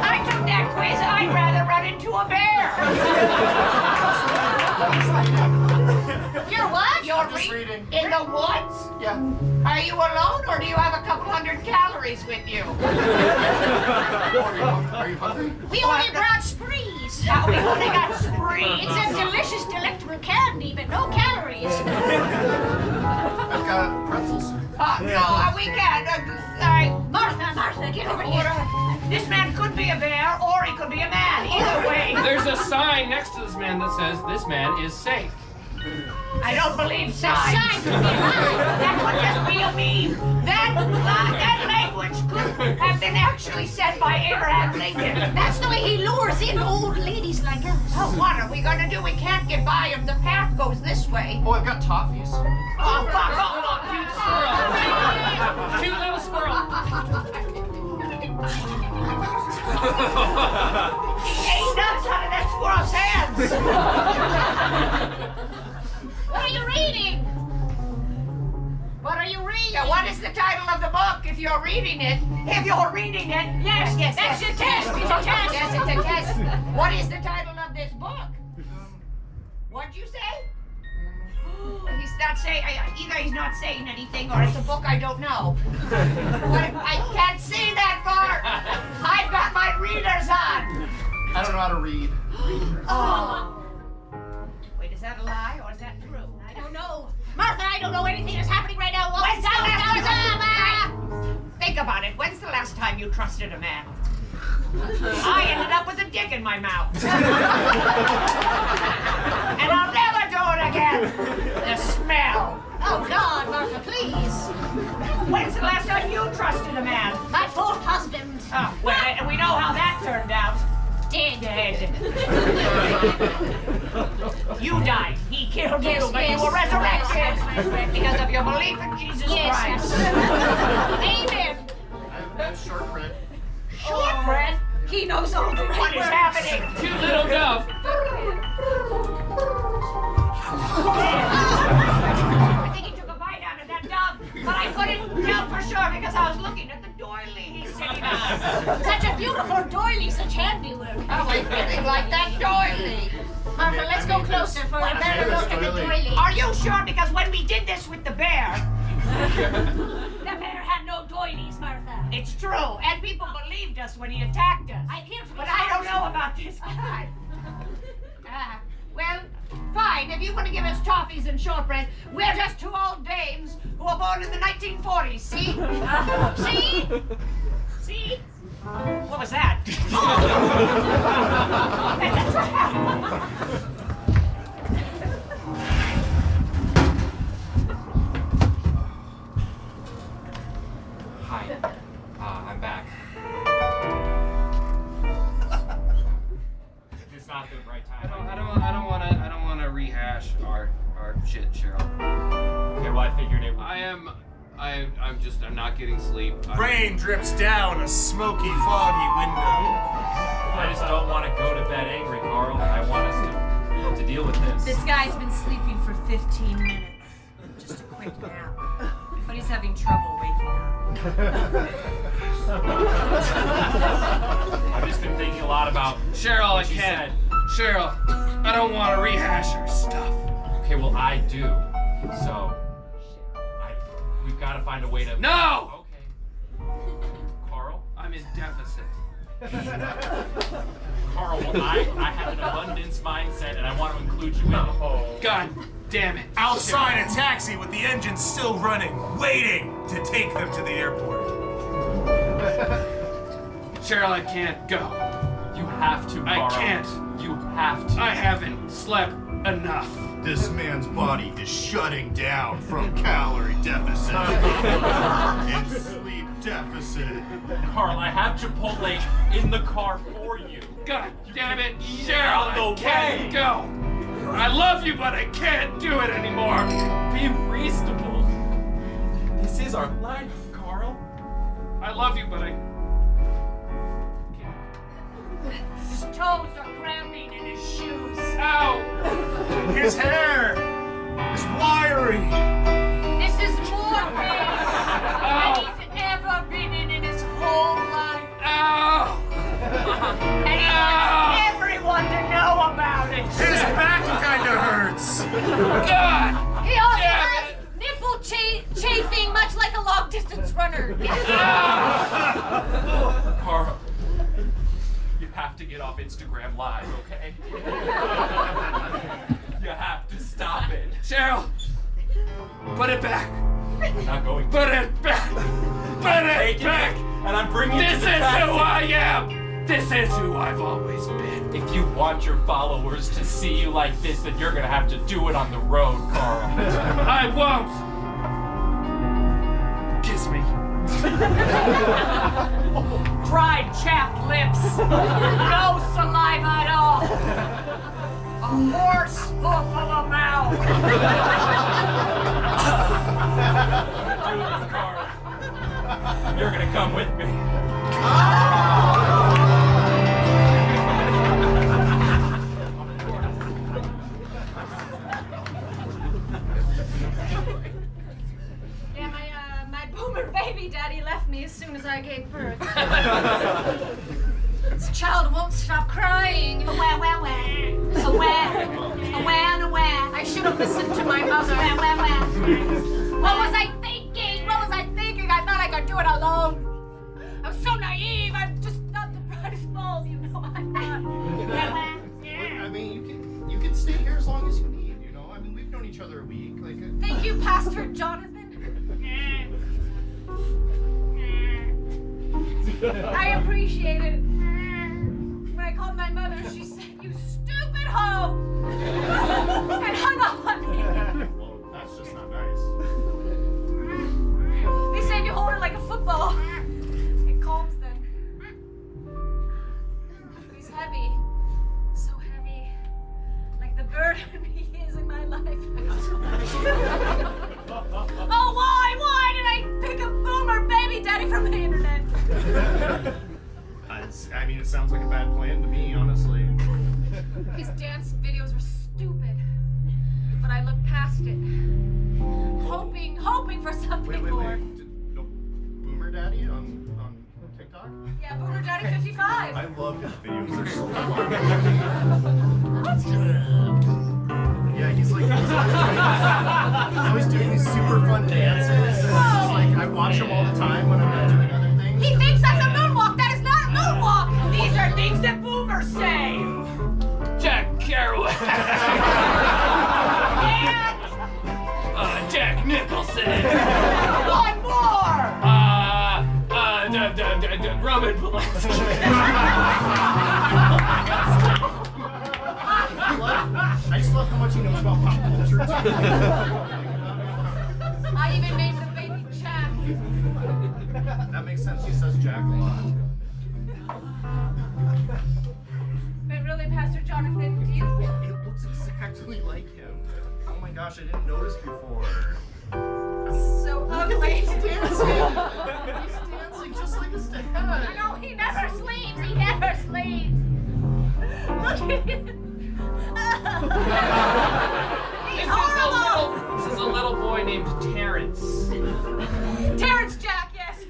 [SPEAKER 6] I took that quiz. I'd rather run into a bear.
[SPEAKER 9] You're what?
[SPEAKER 6] You're
[SPEAKER 8] Just reading.
[SPEAKER 6] in the woods?
[SPEAKER 8] Yeah.
[SPEAKER 6] Are you alone, or do you have a couple hundred calories with you?
[SPEAKER 8] Are you hungry?
[SPEAKER 9] We only brought sprees.
[SPEAKER 6] We only got sprees.
[SPEAKER 9] It's a delicious, delectable candy, but no calories.
[SPEAKER 8] I've got pretzels.
[SPEAKER 6] No, we can't. All right.
[SPEAKER 9] Martha, get over here.
[SPEAKER 6] This man could be a bear, or he could be a man. Either way.
[SPEAKER 5] There's a sign next to this man that says, "This man is safe."
[SPEAKER 6] I don't believe signs.
[SPEAKER 9] Sign could be mine.
[SPEAKER 6] That would just be a meme. That language could have been actually said by Abraham Lincoln.
[SPEAKER 9] That's the way he lures in old ladies like us.
[SPEAKER 6] Oh, what are we gonna do? We can't get by him. The path goes this way.
[SPEAKER 8] Oh, I've got toffees.
[SPEAKER 6] Oh, fuck off.
[SPEAKER 5] Cute little squirrel.
[SPEAKER 6] Ain't nuts out of that squirrel's hands.
[SPEAKER 9] What are you reading? What are you reading?
[SPEAKER 6] Yeah, what is the title of the book if you're reading it? If you're reading it. Yes,
[SPEAKER 9] That's your test. It's a test.
[SPEAKER 6] Yes, it's a test. What is the title of this book? What'd you say? He's not saying, either he's not saying anything or it's a book I don't know. But I can't see that far. I've got my readers on.
[SPEAKER 8] I don't know how to read.
[SPEAKER 6] Oh. Wait, is that a lie or is that true?
[SPEAKER 9] I don't know. Martha, I don't know anything that's happening right now.
[SPEAKER 6] When's the last time? Think about it. When's the last time you trusted a man? I ended up with a dick in my mouth. And I'll never do it again. The smell.
[SPEAKER 9] Oh, God, Martha, please.
[SPEAKER 6] When's the last time you trusted a man?
[SPEAKER 9] My fourth husband.
[SPEAKER 6] Oh, well, and we know how that turned out. Dead. You died. He killed you, but you were resurrected because of your belief in Jesus Christ.
[SPEAKER 9] Amen.
[SPEAKER 8] I'm shortbread.
[SPEAKER 6] Shortbread? He knows all the right What is happening?
[SPEAKER 5] Cute little dove.
[SPEAKER 6] I think he took a bite out of that dog, but I couldn't tell for sure because I was looking at the doily he's sitting on.
[SPEAKER 9] Such a beautiful doily, such handiwork.
[SPEAKER 6] Oh, I really like that doily.
[SPEAKER 9] Martha, let's go closer for a better look at the doily.
[SPEAKER 6] Are you sure? Because when we did this with the bear,
[SPEAKER 9] The bear had no doilies, Martha.
[SPEAKER 6] it's true, and people believed us when he attacked us.
[SPEAKER 9] I'm here for
[SPEAKER 6] But I don't know about this guy. Well, fine. If you want to give us toffees and shortbread, we're just two old dames who were born in the 1940s. See? See? See? What was that?
[SPEAKER 1] Hi. I'm back. It's not the right time.
[SPEAKER 11] I don't wanna rehash our shit, Cheryl.
[SPEAKER 1] Okay, well, I figured it would.
[SPEAKER 11] I'm not getting sleep.
[SPEAKER 10] Rain drips down a smoky, foggy window.
[SPEAKER 1] I just don't want to go to bed angry, Carl. I want us to deal with this.
[SPEAKER 2] This guy's been sleeping for 15 minutes. Just a quick nap. But he's having trouble waking up.
[SPEAKER 1] I've just been thinking a lot about
[SPEAKER 11] Cheryl,
[SPEAKER 1] what you
[SPEAKER 11] can't.
[SPEAKER 1] said.
[SPEAKER 11] Cheryl, I don't want to rehash our stuff.
[SPEAKER 1] Okay, well, I do. So, we've got to find a way to.
[SPEAKER 11] No!
[SPEAKER 1] Okay. Carl?
[SPEAKER 11] I'm in deficit.
[SPEAKER 1] Carl, well, I have an abundance mindset and I want to include you in it.
[SPEAKER 11] God damn it.
[SPEAKER 10] Outside a taxi with the engine still running, waiting to take them to the airport.
[SPEAKER 11] Cheryl, I can't go.
[SPEAKER 1] You have to, Carl.
[SPEAKER 11] I can't.
[SPEAKER 1] You have to.
[SPEAKER 11] I haven't slept enough.
[SPEAKER 10] This man's body is shutting down from calorie deficit and sleep deficit.
[SPEAKER 1] Carl, I have Chipotle in the car for you.
[SPEAKER 11] God damn it,
[SPEAKER 1] eat
[SPEAKER 11] Cheryl,
[SPEAKER 1] out
[SPEAKER 11] I
[SPEAKER 1] the
[SPEAKER 11] can't
[SPEAKER 1] way.
[SPEAKER 11] go. I love you, but I can't do it anymore.
[SPEAKER 1] Be reasonable. This is our life, Carl.
[SPEAKER 11] I love you, but I
[SPEAKER 6] His toes are cramping in his shoes.
[SPEAKER 11] Ow!
[SPEAKER 10] His hair is wiry.
[SPEAKER 6] This is more pain than he's ever been in his whole life.
[SPEAKER 11] Ow!
[SPEAKER 6] And he wants everyone to know about it.
[SPEAKER 10] His back kinda hurts.
[SPEAKER 11] God!
[SPEAKER 9] He also
[SPEAKER 11] Damn
[SPEAKER 9] has nipple chafing, much like a long-distance runner.
[SPEAKER 1] Carl, you have to get off Instagram Live, okay? You have to stop it.
[SPEAKER 11] Cheryl! Put it back!
[SPEAKER 1] I'm not going to.
[SPEAKER 11] Put it back! Put it
[SPEAKER 1] Taking
[SPEAKER 11] back!
[SPEAKER 1] it, and I'm bringing it
[SPEAKER 11] This
[SPEAKER 1] to the
[SPEAKER 11] is
[SPEAKER 1] taxi.
[SPEAKER 11] who I am! This is who I've always been.
[SPEAKER 1] If you want your followers to see you like this, then you're gonna have to do it on the road, Carl.
[SPEAKER 11] I won't! Kiss me.
[SPEAKER 6] Dried, chapped lips. No saliva at all. A horse hoof of a mouth.
[SPEAKER 1] Do this, Carl. You're gonna come with me.
[SPEAKER 9] Yeah, my boomer baby daddy left me as soon as I gave birth. This child won't stop crying.
[SPEAKER 6] Wah, wah, wah. Wah, wah.
[SPEAKER 9] I should have listened to my mother.
[SPEAKER 6] Wah, wah, wah.
[SPEAKER 9] What was I thinking? What was I thinking? I thought I could do it alone. I'm so naive. I'm just not the brightest bulb, you know. I'm not.
[SPEAKER 4] I mean, you can stay here as long as you need. You know, I mean, we've known each other a week. Like,
[SPEAKER 9] Thank you, Pastor Jonathan. I appreciate it. When I called my mother, she said, "You stupid hoe!" and hung up on me.
[SPEAKER 10] Well, that's just not nice.
[SPEAKER 9] They said you hold it like a football. It calms them. He's heavy. So heavy. Like the burden he is in my life. Oh, why did I pick a boomer baby daddy from the internet?
[SPEAKER 4] I mean, it sounds like a bad plan to me, honestly.
[SPEAKER 9] His dance videos were stupid. But I look something
[SPEAKER 10] Wait.
[SPEAKER 9] more.
[SPEAKER 10] No, Boomer Daddy on TikTok?
[SPEAKER 9] Yeah, Boomer Daddy 55.
[SPEAKER 10] I love his videos. They're so fun. Yeah, he's always doing these super fun dances. And it's just like, I watch him all the time when I'm not doing other things.
[SPEAKER 9] He thinks that's a moonwalk. That is not a moonwalk.
[SPEAKER 6] These are things that boomers say.
[SPEAKER 7] Jack Kerouac.
[SPEAKER 6] And
[SPEAKER 7] Jack Nicholson.
[SPEAKER 6] one more.
[SPEAKER 7] Roman Polanski.
[SPEAKER 10] I just love how much he knows about pop culture.
[SPEAKER 9] I even named the baby Jack.
[SPEAKER 10] That makes sense. He says Jack a lot.
[SPEAKER 9] But really, Pastor Jonathan, do you?
[SPEAKER 10] It looks exactly like him. Oh my gosh, I didn't notice before.
[SPEAKER 9] So ugly.
[SPEAKER 10] He's dancing just like his dad.
[SPEAKER 9] I know, he never sleeps. He never sleeps. Look at him. He's horrible.
[SPEAKER 7] This is a little boy named Terrence.
[SPEAKER 9] Terrence Jack, yes.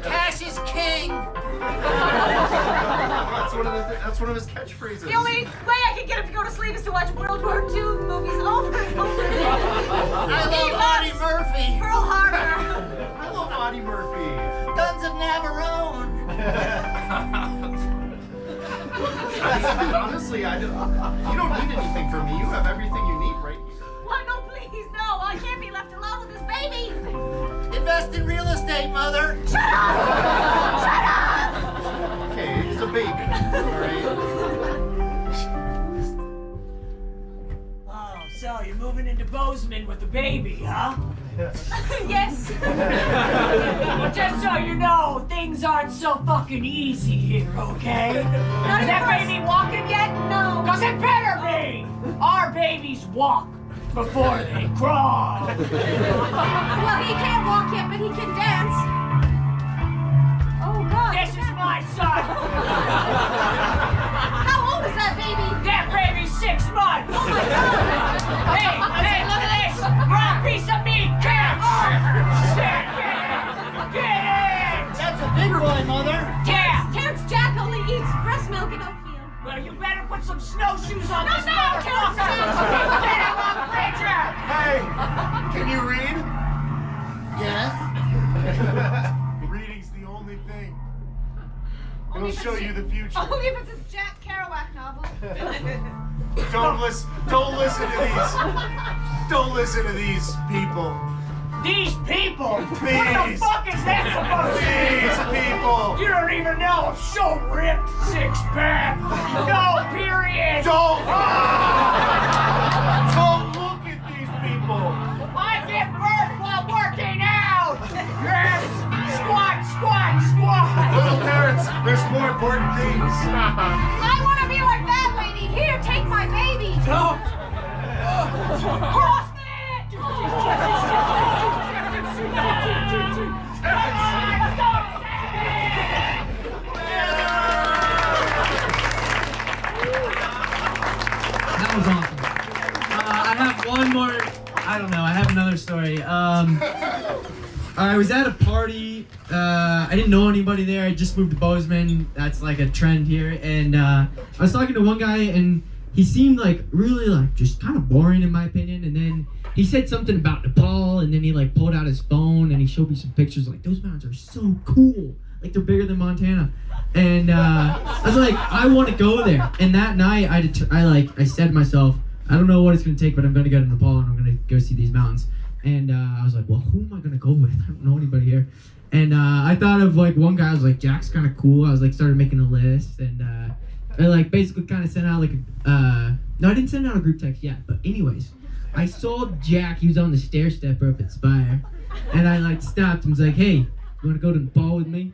[SPEAKER 8] Cash is king.
[SPEAKER 10] That's one of his catchphrases.
[SPEAKER 9] The only way I can get him to go to sleep is to watch World War II movies over and over again.
[SPEAKER 8] I love Audie Murphy.
[SPEAKER 9] Pearl Harbor.
[SPEAKER 10] I love Audie Murphy.
[SPEAKER 8] Guns of Navarone.
[SPEAKER 10] Honestly, you don't need anything from me. You have everything you need right here.
[SPEAKER 9] Well, no, please, no. I can't be left alone with this baby.
[SPEAKER 8] Invest in real estate, mother.
[SPEAKER 9] Shut up! Shut up!
[SPEAKER 10] Okay, it's a baby. Alright?
[SPEAKER 6] Oh, so you're moving into Bozeman with the baby, huh?
[SPEAKER 9] Yes.
[SPEAKER 6] Well, just so you know, things aren't so fucking easy here, okay? Is that baby walking yet?
[SPEAKER 9] No.
[SPEAKER 6] Cause it better be! Our babies walk before they crawl.
[SPEAKER 9] Well, he can't walk yet, but he can dance. Oh, God.
[SPEAKER 6] This is my son.
[SPEAKER 9] How old is that baby?
[SPEAKER 6] That baby's 6 months.
[SPEAKER 9] Oh, my God.
[SPEAKER 6] Hey, look at this! Raw piece of meat! Get in!
[SPEAKER 8] That's a big boy, mother.
[SPEAKER 9] Terrence Jack only eats breast milk and oatmeal.
[SPEAKER 6] Well, you better put some snowshoes on
[SPEAKER 9] No,
[SPEAKER 6] this
[SPEAKER 9] no,
[SPEAKER 6] motherfucker!
[SPEAKER 9] Terrence
[SPEAKER 6] Get him on preacher!
[SPEAKER 10] Hey, can you read?
[SPEAKER 8] Yes.
[SPEAKER 10] Reading's the only thing.
[SPEAKER 9] Only
[SPEAKER 10] It'll
[SPEAKER 9] if
[SPEAKER 10] show
[SPEAKER 9] it's-
[SPEAKER 10] you the future.
[SPEAKER 9] Only if it's a Jack Kerouac novel.
[SPEAKER 10] Don't listen to these. Don't listen to these people.
[SPEAKER 6] These people? What the
[SPEAKER 10] These.
[SPEAKER 6] fuck is that supposed to
[SPEAKER 10] These
[SPEAKER 6] be?
[SPEAKER 10] people.
[SPEAKER 6] You don't even know I'm so ripped, 6-pack. No, period.
[SPEAKER 10] Don't look at these people.
[SPEAKER 6] I give birth while working out. Yes. Squat, squat, squat.
[SPEAKER 10] Little parents, there's more important things.
[SPEAKER 9] I want to be like that lady. Here, take my baby.
[SPEAKER 6] Don't.
[SPEAKER 9] Cross it!
[SPEAKER 3] That was awesome. I have one more. I don't know. I have another story. I was at a party. I didn't know anybody there. I just moved to Bozeman. That's like a trend here. And I was talking to one guy, and he seemed like really like just kind of boring in my opinion. And then he said something about Nepal, and then he like pulled out his phone and he showed me some pictures. Like, those mountains are so cool. Like, they're bigger than Montana. And I was like, I want to go there. And that night, I said to myself, I don't know what it's gonna take, but I'm gonna go to Nepal and I'm gonna go see these mountains. And I was like, well, who am I gonna go with? I don't know anybody here. And I thought of like one guy. I was like, Jack's kind of cool. I was like, started making a list, and I like basically kind of sent out like no, I didn't send out a group text yet. But anyways, I saw Jack. He was on the stair stepper up at Spire, and I like stopped him. Was like, hey, you wanna go to Nepal with me?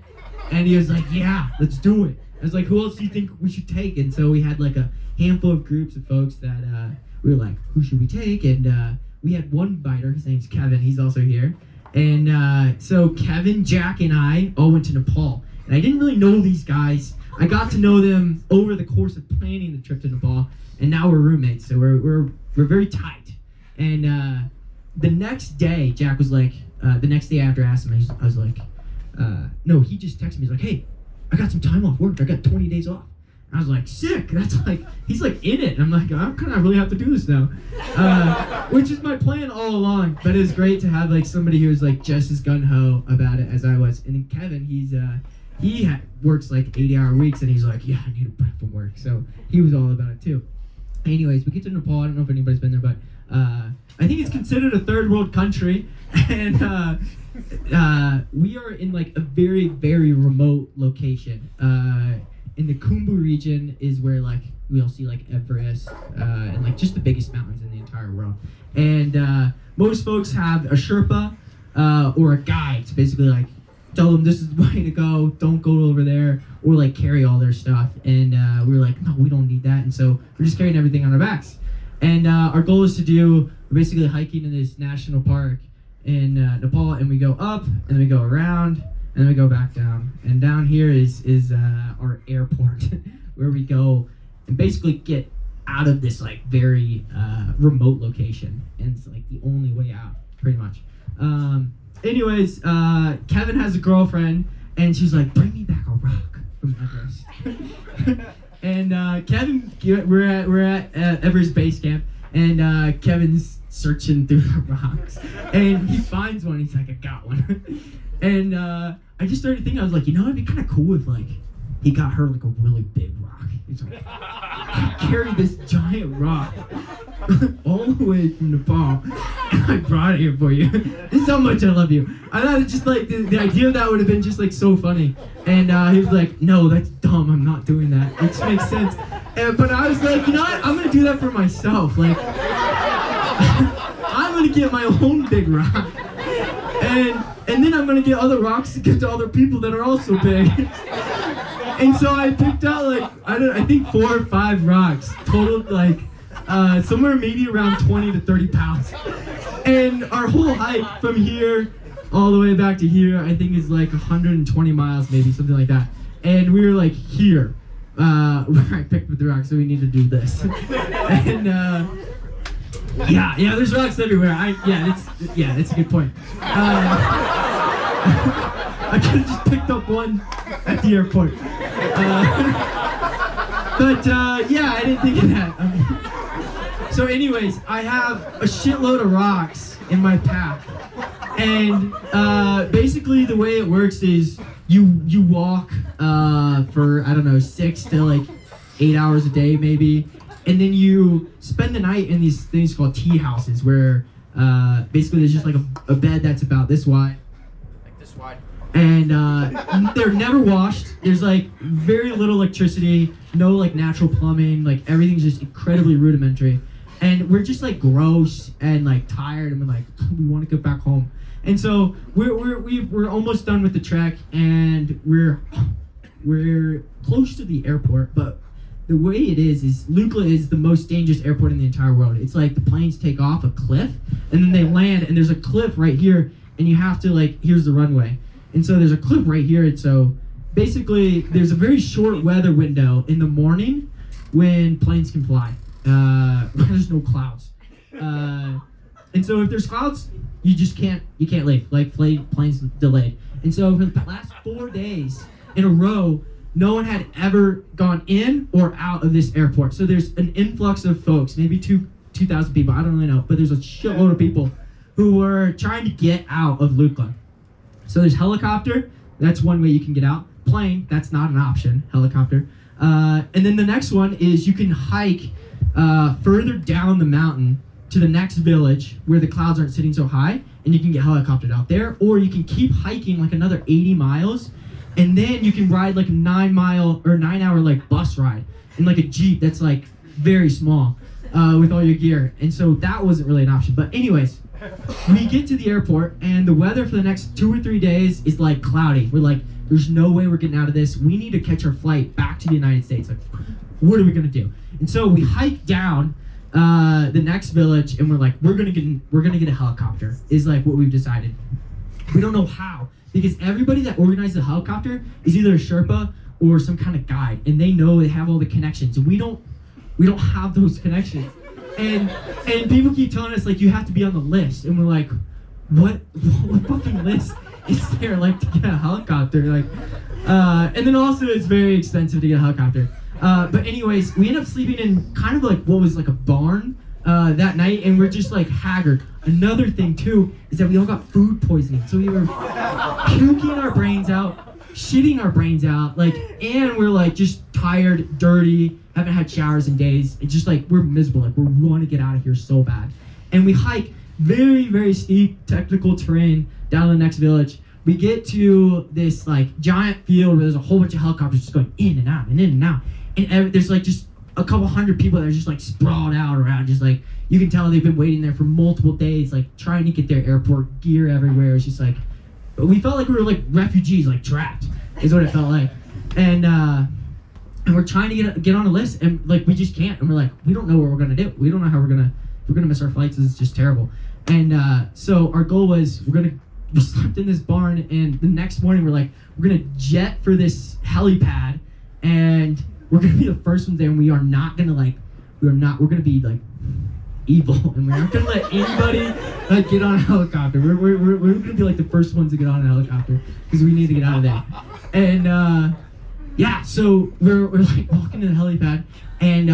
[SPEAKER 3] And he was like, yeah, let's do it. I was like, who else do you think we should take? And so we had like a handful of groups of folks that we were like, who should we take? And we had one biter. His name's Kevin. He's also here. And so Kevin, Jack, and I all went to Nepal. And I didn't really know these guys. I got to know them over the course of planning the trip to Nepal. And now we're roommates, so we're very tight. And the next day, Jack was like, the next day after I asked him, I was like, no, he just texted me. He's like, hey, I got some time off work. I got 20 days off. And I was like, sick. That's like, he's like in it. And I'm like, how can I really have to do this now? Which is my plan all along. But it's great to have like somebody who's like just as gun-ho about it as I was. And then Kevin, he works like 80-hour weeks, and he's like, yeah, I need a break from work. So he was all about it too. Anyways, we get to Nepal. I don't know if anybody's been there, but I think it's considered a third world country. And we are in like a very, very remote location. In the Khumbu region is where like we'll see like Everest and like just the biggest mountains in the entire world. And most folks have a Sherpa or a guide to basically like tell them this is the way to go, don't go over there, or like carry all their stuff. And we were like, no, we don't need that. And so we're just carrying everything on our backs. And our goal is to do, we're basically hiking in this national park in Nepal, and we go up, and then we go around, and then we go back down. And down here is our airport, where we go and basically get out of this like very remote location. And it's like the only way out, pretty much. Anyways, Kevin has a girlfriend, and she's like, bring me back a rock from Everest. And Kevin, we're at Everest Base Camp, and Kevin's searching through the rocks, and he finds one. He's like, I got one. And I just started thinking, I was like, you know, it'd be kind of cool if like he got her like a really big rock. He's like, carry this giant rock all the way from Nepal, and I brought it here for you. This is how much I love you. I thought it's just like the idea of that would have been just like so funny. And he was like, no, that's dumb. I'm not doing that. It just makes sense. But I was like, you know what? I'm gonna do that for myself. Like, I'm gonna get my own big rock, and then I'm gonna get other rocks to give to other people that are also big. And so I picked out like I think 4 or 5 rocks, total like somewhere maybe around 20 to 30 pounds. And our whole hike from here all the way back to here, I think is like 120 miles, maybe something like that. And we were like here, where I picked up the rocks, so we need to do this. And yeah, there's rocks everywhere. That's a good point. I could have just picked up one at the airport. But I didn't think of that. So anyways, I have a shitload of rocks in my pack. And basically the way it works is you walk for, I don't know, 6 to like 8 hours a day maybe. And then you spend the night in these things called tea houses, where basically there's just like a bed that's about this wide. Like this wide. And they're never washed. There's like very little electricity, no like natural plumbing, like everything's just incredibly rudimentary. And we're just like gross and like tired, and we're like, we want to get back home. And so we're almost done with the trek, and we're close to the airport. But the way it is Lukla is the most dangerous airport in the entire world. It's like the planes take off a cliff, and then they land, and there's a cliff right here, and you have to like, here's the runway. And so there's a cliff right here, and so basically there's a very short weather window in the morning when planes can fly. There's no clouds. And so if there's clouds, you can't leave. Like planes delayed. And so for the last 4 days in a row, no one had ever gone in or out of this airport. So there's an influx of folks, maybe 2,000 people, I don't really know, but there's a shitload of people who were trying to get out of Lukla. So there's helicopter, that's one way you can get out. Plane, that's not an option, helicopter. And then the next one is you can hike further down the mountain to the next village where the clouds aren't sitting so high, and you can get helicoptered out there, or you can keep hiking like another 80 miles, and then you can ride like a 9-hour like bus ride in like a Jeep that's like very small with all your gear. And so that wasn't really an option. But anyways, we get to the airport, and the weather for the next 2 or 3 days is like cloudy. We're like, there's no way we're getting out of this. We need to catch our flight back to the United States. Like, what are we gonna do? And so we hike down the next village, and we're like, we're gonna get a helicopter, is like what we've decided. We don't know how, because everybody that organized the helicopter is either a Sherpa or some kind of guide, and they have all the connections, and we don't have those connections. And people keep telling us like you have to be on the list, and we're like, what fucking list is there like to get a helicopter? Like, and then also it's very expensive to get a helicopter. But anyways, we end up sleeping in kind of like what was like a barn that night, and we're just like haggard. Another thing too is that we all got food poisoning, so we were puking our brains out, shitting our brains out, like, and we're like just tired, dirty, haven't had showers in days. It's just like we're miserable, like we want to get out of here so bad. And we hike very, very steep technical terrain down to the next village. We get to this like giant field where there's a whole bunch of helicopters just going in and out and in and out. And there's like just a couple hundred people that are just like sprawled out around, just like, you can tell they've been waiting there for multiple days, like trying to get their airport gear everywhere. It's just like, we felt like we were like refugees, like trapped, is what it felt like. And we're trying to get on a list, and like we just can't. And we're like, we don't know what we're gonna do. We don't know how we're gonna miss our flights. It's just terrible. And so our goal was we slept in this barn, and the next morning we're gonna jet for this helipad, and we're gonna be the first ones there, and we're gonna be like evil, and we're not gonna let anybody like get on a helicopter. We're gonna be like the first ones to get on a helicopter because we need to get out of there. And yeah, so we're like walking to the helipad, and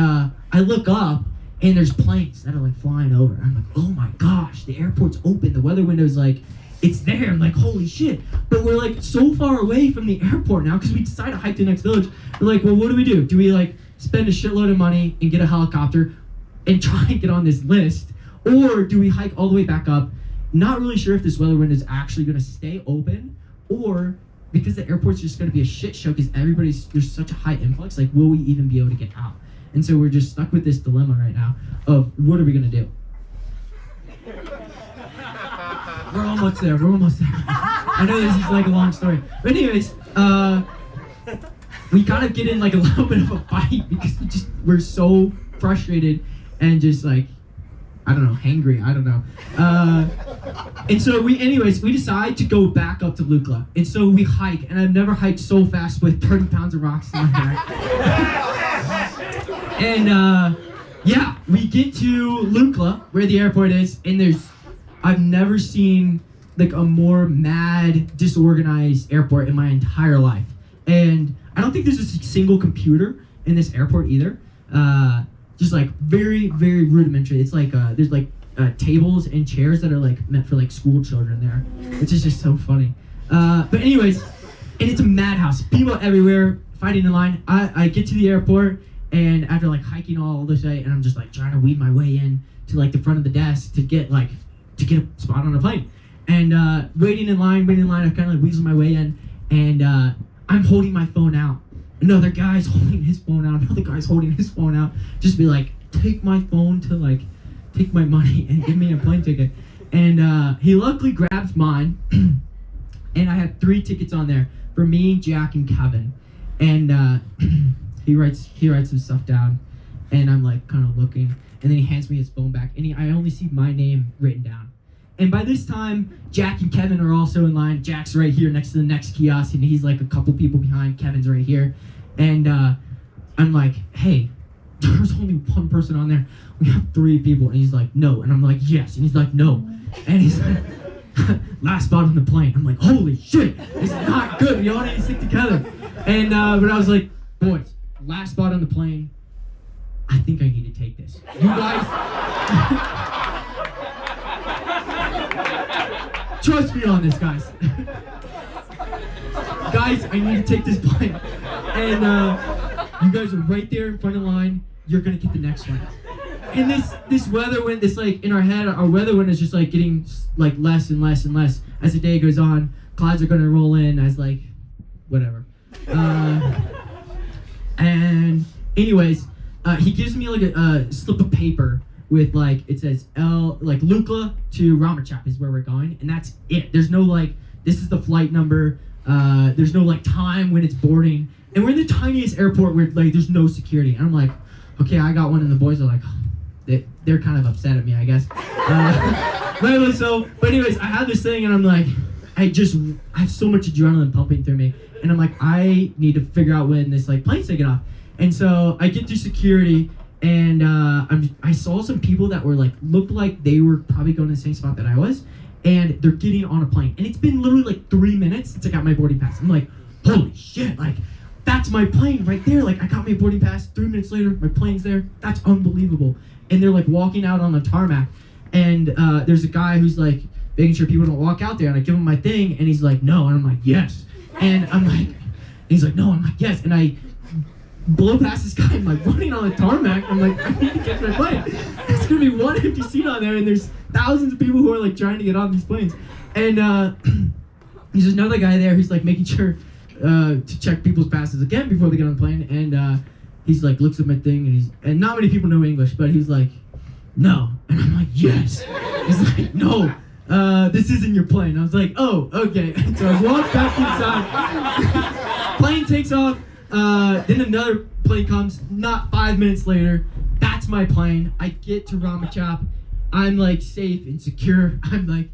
[SPEAKER 3] I look up, and there's planes that are like flying over. I'm like, oh my gosh, the airport's open. The weather window's like, it's there. I'm like, holy shit. But we're like so far away from the airport now because we decided to hike to the next village. We're like, well, what do? Do we like spend a shitload of money and get a helicopter and try and get on this list? Or do we hike all the way back up, not really sure if this weather window is actually going to stay open, or because the airport's just going to be a shit show because there's such a high influx, like, will we even be able to get out? And so we're just stuck with this dilemma right now of what are we going to do? We're almost there. I know this is like a long story. But anyways, we kind of get in like a little bit of a fight because we're so frustrated and just like, I don't know, hangry, I don't know. And so we decide to go back up to Lukla. And so we hike, and I've never hiked so fast with 30 pounds of rocks in my back. And yeah, we get to Lukla, where the airport is, and I've never seen like a more mad, disorganized airport in my entire life. And I don't think there's a single computer in this airport either. Just like very, very rudimentary. It's like there's like tables and chairs that are like meant for like school children there, which is just so funny. But anyways, and it's a madhouse. People everywhere fighting in line. I get to the airport, and after like hiking all this way, and I'm just like trying to weed my way in to like the front of the desk to get a spot on a plane. And waiting in line, I kind of like weasel my way in, and I'm holding my phone out. Another guy's holding his phone out. Just be like, take my phone to like, take my money and give me a plane ticket. And he luckily grabs mine, and I had 3 tickets on there for me, Jack, and Kevin. And he writes some stuff down, and I'm like kind of looking, and then he hands me his phone back, and I only see my name written down. And by this time, Jack and Kevin are also in line. Jack's right here next to the next kiosk, and he's like a couple people behind. Kevin's right here. And I'm like, hey, there's only one person on there. We have 3 people. And he's like, no. And I'm like, yes. And he's like, no. And he's like, last spot on the plane. I'm like, holy shit, this is not good. We all need to stick together. And but I was like, boys, last spot on the plane. I think I need to take this. You guys. Trust me on this, guys. Guys, I need to take this plane. And you guys are right there in front of the line. You're gonna get the next one. And this weather wind, this like in our head, our weather wind is just like getting like less and less and less as the day goes on. Clouds are gonna roll in as like whatever. And anyways, he gives me like a slip of paper with like, it says Lukla to Ramachap is where we're going, and that's it. There's no like, this is the flight number. There's no like time when it's boarding, and we're in the tiniest airport where like there's no security. And I'm like, okay, I got one, and the boys are like, they're kind of upset at me, I guess. But anyways, I have this thing, and I'm like, I have so much adrenaline pumping through me, and I'm like, I need to figure out when this like plane's taking off. And so I get through security, and I saw some people that were like looked like they were probably going to the same spot that I was, and they're getting on a plane, and it's been literally like 3 minutes since I got my boarding pass. I'm like, holy shit, like that's my plane right there. Like I got my boarding pass. 3 minutes later, my plane's there. That's unbelievable. And they're like walking out on the tarmac, and there's a guy who's like making sure people don't walk out there, and I give him my thing, and he's like, no, and I'm like, yes, and I'm like, he's like, no, I'm like, yes, and I blow past this guy, I'm like running on the tarmac, I'm like, I need to catch my plane. There's gonna be one empty seat on there, and there's thousands of people who are like trying to get on these planes, and there's another guy there who's like making sure to check people's passes again before they get on the plane, and he's like looks at my thing, and not many people know English, but he's like, no, and I'm like, yes. He's like, no, this isn't your plane. I was like, oh, okay. And so I walk back inside. Plane takes off. Then another plane comes. Not 5 minutes later, that's my plane. I get to Ramachop. I'm like safe and secure. I'm like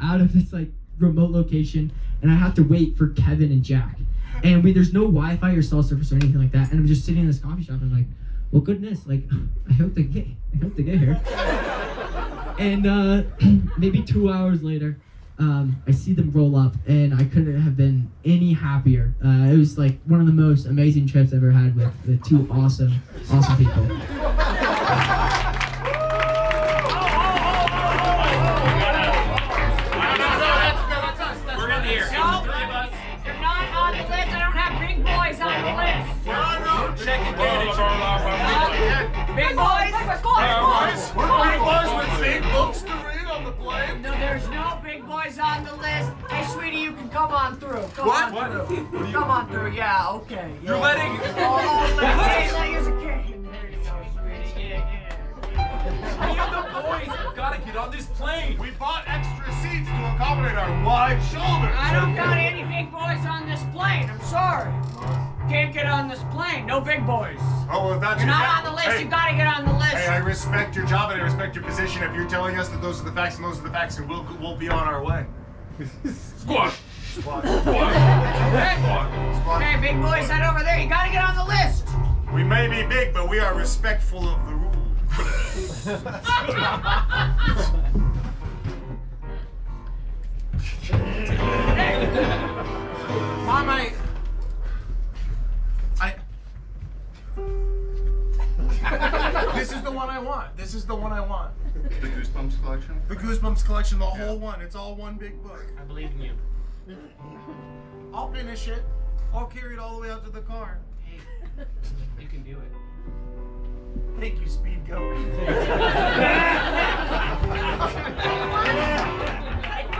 [SPEAKER 3] out of this like remote location, and I have to wait for Kevin and Jack. And there's no Wi-Fi or cell service or anything like that. And I'm just sitting in this coffee shop, and I'm like, well, goodness, like I hope they get here. And maybe 2 hours later, I see them roll up, and I couldn't have been any happier. It was like one of the most amazing trips I've ever had with two awesome people.
[SPEAKER 1] We're in here.
[SPEAKER 6] You're not on the list. I don't have big boys on the list.
[SPEAKER 1] Check again.
[SPEAKER 6] Big boys?
[SPEAKER 10] We're big boys with big books to read on the plane.
[SPEAKER 6] No, there's no big boys on the list. Hey, sweetie, you can come on through. Come on through. Yeah, okay.
[SPEAKER 1] You're letting.
[SPEAKER 6] Oh, here's a cake. There you go, sweetie. Yeah.
[SPEAKER 1] Me and the boys gotta get on this plane.
[SPEAKER 10] We bought extra seats to accommodate our wide shoulders.
[SPEAKER 6] I don't got any big boys on this plane. I'm sorry. Can't get on this plane. No big boys.
[SPEAKER 10] Oh, well, if that's
[SPEAKER 6] You're
[SPEAKER 10] your
[SPEAKER 6] not on the list.
[SPEAKER 10] Hey.
[SPEAKER 6] You gotta get on the list.
[SPEAKER 10] Hey, I respect your job and I respect your position. If you're telling us that those are the facts and those are the facts, and we'll be on our way.
[SPEAKER 1] Squash.
[SPEAKER 10] Squad.
[SPEAKER 6] Hey, big boys, head over there. You gotta get on the list.
[SPEAKER 10] We may be big, but we are respectful of the rules.
[SPEAKER 8] Mom, this is the one I want. This is the one I want.
[SPEAKER 10] The Goosebumps collection?
[SPEAKER 8] The Goosebumps collection, the whole one. It's all one big book.
[SPEAKER 7] I believe in you.
[SPEAKER 8] I'll finish it. I'll carry it all the way out to the car.
[SPEAKER 7] Hey, you can do it.
[SPEAKER 8] Thank you, Speed Goat.
[SPEAKER 9] Come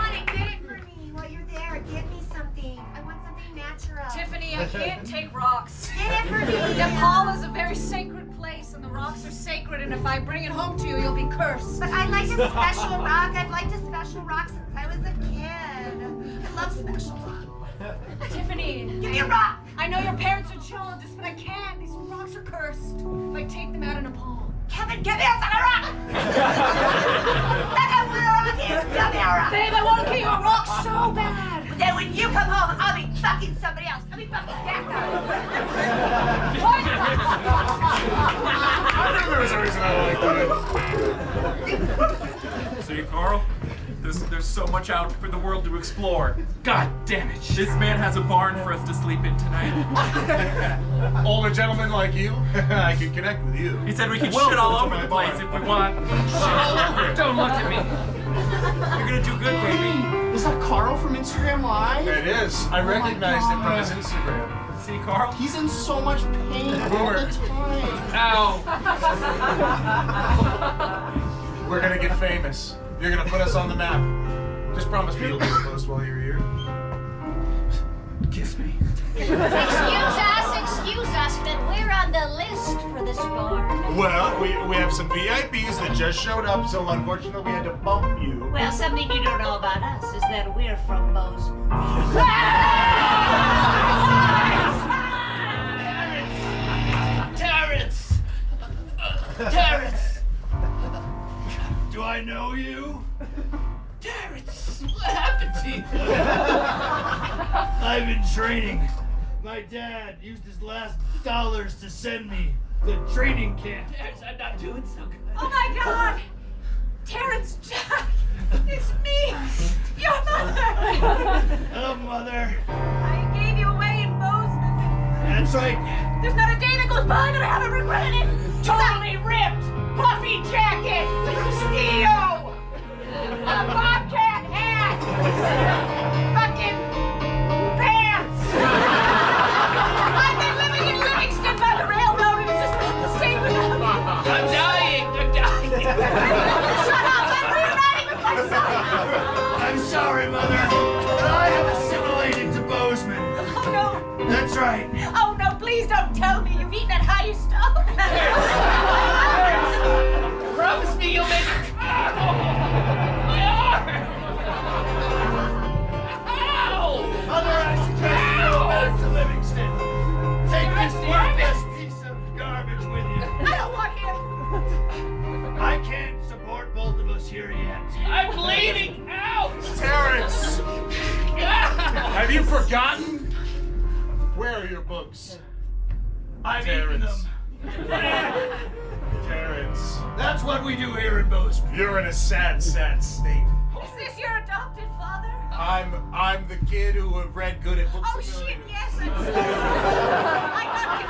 [SPEAKER 9] on and get it for me while you're there. Get me something. I want something natural.
[SPEAKER 12] Tiffany, I can't take rocks.
[SPEAKER 9] Get it for me.
[SPEAKER 12] Nepal is a very sacred place, and the rocks are sacred, and if I bring it home to you, you'll be cursed.
[SPEAKER 9] But I like a special rock. I've liked a special rock since I was a kid. I love special rock.
[SPEAKER 12] Tiffany,
[SPEAKER 9] Give me a rock.
[SPEAKER 12] I know your parents are geologists, but I can't. These rocks are cursed. If I take them out of Nepal.
[SPEAKER 9] Kevin, get me a fucking rock. I want a rock here. Give me a rock.
[SPEAKER 12] Babe, I want to get you a rock so bad.
[SPEAKER 9] But then when you come home, I'll be fucking somebody else. I'll be fucking that guy.
[SPEAKER 10] I knew there was a reason I liked that.
[SPEAKER 1] See, Carl? There's so much out for the world to explore. God damn it. This man has a barn for us to sleep in tonight.
[SPEAKER 10] Older gentlemen like you, I can connect with you.
[SPEAKER 1] He said we can shit all over the place if we want.
[SPEAKER 7] Don't look at me.
[SPEAKER 1] You're gonna do good, baby.
[SPEAKER 8] Is that Carl from Instagram Live?
[SPEAKER 10] It is. I recognized him from his Instagram.
[SPEAKER 1] See, Carl?
[SPEAKER 8] He's in so much pain all the time.
[SPEAKER 7] Ow.
[SPEAKER 10] We're gonna get famous. You're gonna put us on the map. Just promise me you'll do a post while you're here.
[SPEAKER 1] Kiss me.
[SPEAKER 9] Excuse us, but we're on the list for this bar.
[SPEAKER 10] Well, we have some VIPs that just showed up, so unfortunately we had to bump you.
[SPEAKER 9] Well, something you don't know about us is that we're from BOZ.
[SPEAKER 7] Terrence!
[SPEAKER 10] Do I know you?
[SPEAKER 7] Terrence! What happened to you?
[SPEAKER 13] I've been training. My dad used his last dollars to send me.
[SPEAKER 8] the training camp.
[SPEAKER 7] I'm not doing so good.
[SPEAKER 9] Oh my God! Terrence, Jack! It's me! Your mother!
[SPEAKER 8] Oh, Mother.
[SPEAKER 9] I gave you away in Bozeman.
[SPEAKER 8] That's right.
[SPEAKER 9] There's not a day that goes by that I haven't regretted it!
[SPEAKER 6] Totally ripped! Puffy jacket! Steel! A bobcat hat! Fucking pants!
[SPEAKER 9] I've been living in Livingston by the railroad and it's just not the same without you!
[SPEAKER 7] I'm dying!
[SPEAKER 9] Shut up! I'm reuniting with my son!
[SPEAKER 8] I'm sorry, Mother, but I have assimilated to Bozeman.
[SPEAKER 9] Oh no!
[SPEAKER 8] That's right.
[SPEAKER 9] Oh no, please don't tell me you've eaten that high stuff!
[SPEAKER 7] Promise me you'll make it. Ow! My arm! Ow!
[SPEAKER 8] Mother, I suggest you go back to Livingston. Take this worthless piece of garbage with you.
[SPEAKER 9] I don't want him!
[SPEAKER 8] I can't support both of us here yet.
[SPEAKER 7] I'm bleeding out!
[SPEAKER 10] Terrence!
[SPEAKER 5] Have you forgotten?
[SPEAKER 10] Where are your books?
[SPEAKER 8] I've eaten them.
[SPEAKER 10] Terrence.
[SPEAKER 8] That's what we do here in Bozeman.
[SPEAKER 10] You're in a sad state.
[SPEAKER 9] Is this your adopted father?
[SPEAKER 10] I'm the kid who read good at books.
[SPEAKER 9] Oh shit, yes, I got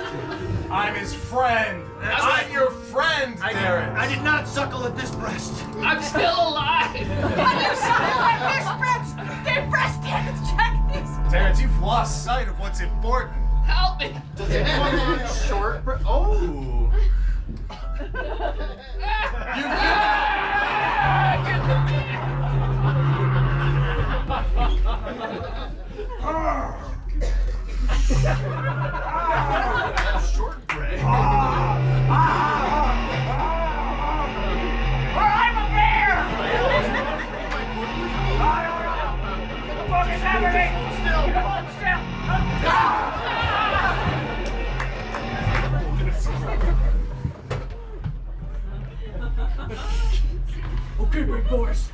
[SPEAKER 9] confused!
[SPEAKER 10] I'm his friend. I'm your friend, Terrence.
[SPEAKER 8] I did not suckle at this breast.
[SPEAKER 7] I'm still alive!
[SPEAKER 9] But you suckle at this breast! Their breast can't check this!
[SPEAKER 10] Terrence, you've lost sight of what's important.
[SPEAKER 7] Help me!
[SPEAKER 10] Does anyone want a short Oh. Shortbread.
[SPEAKER 6] I'm a bear! Focus everything! Hold still! Okay, big boys.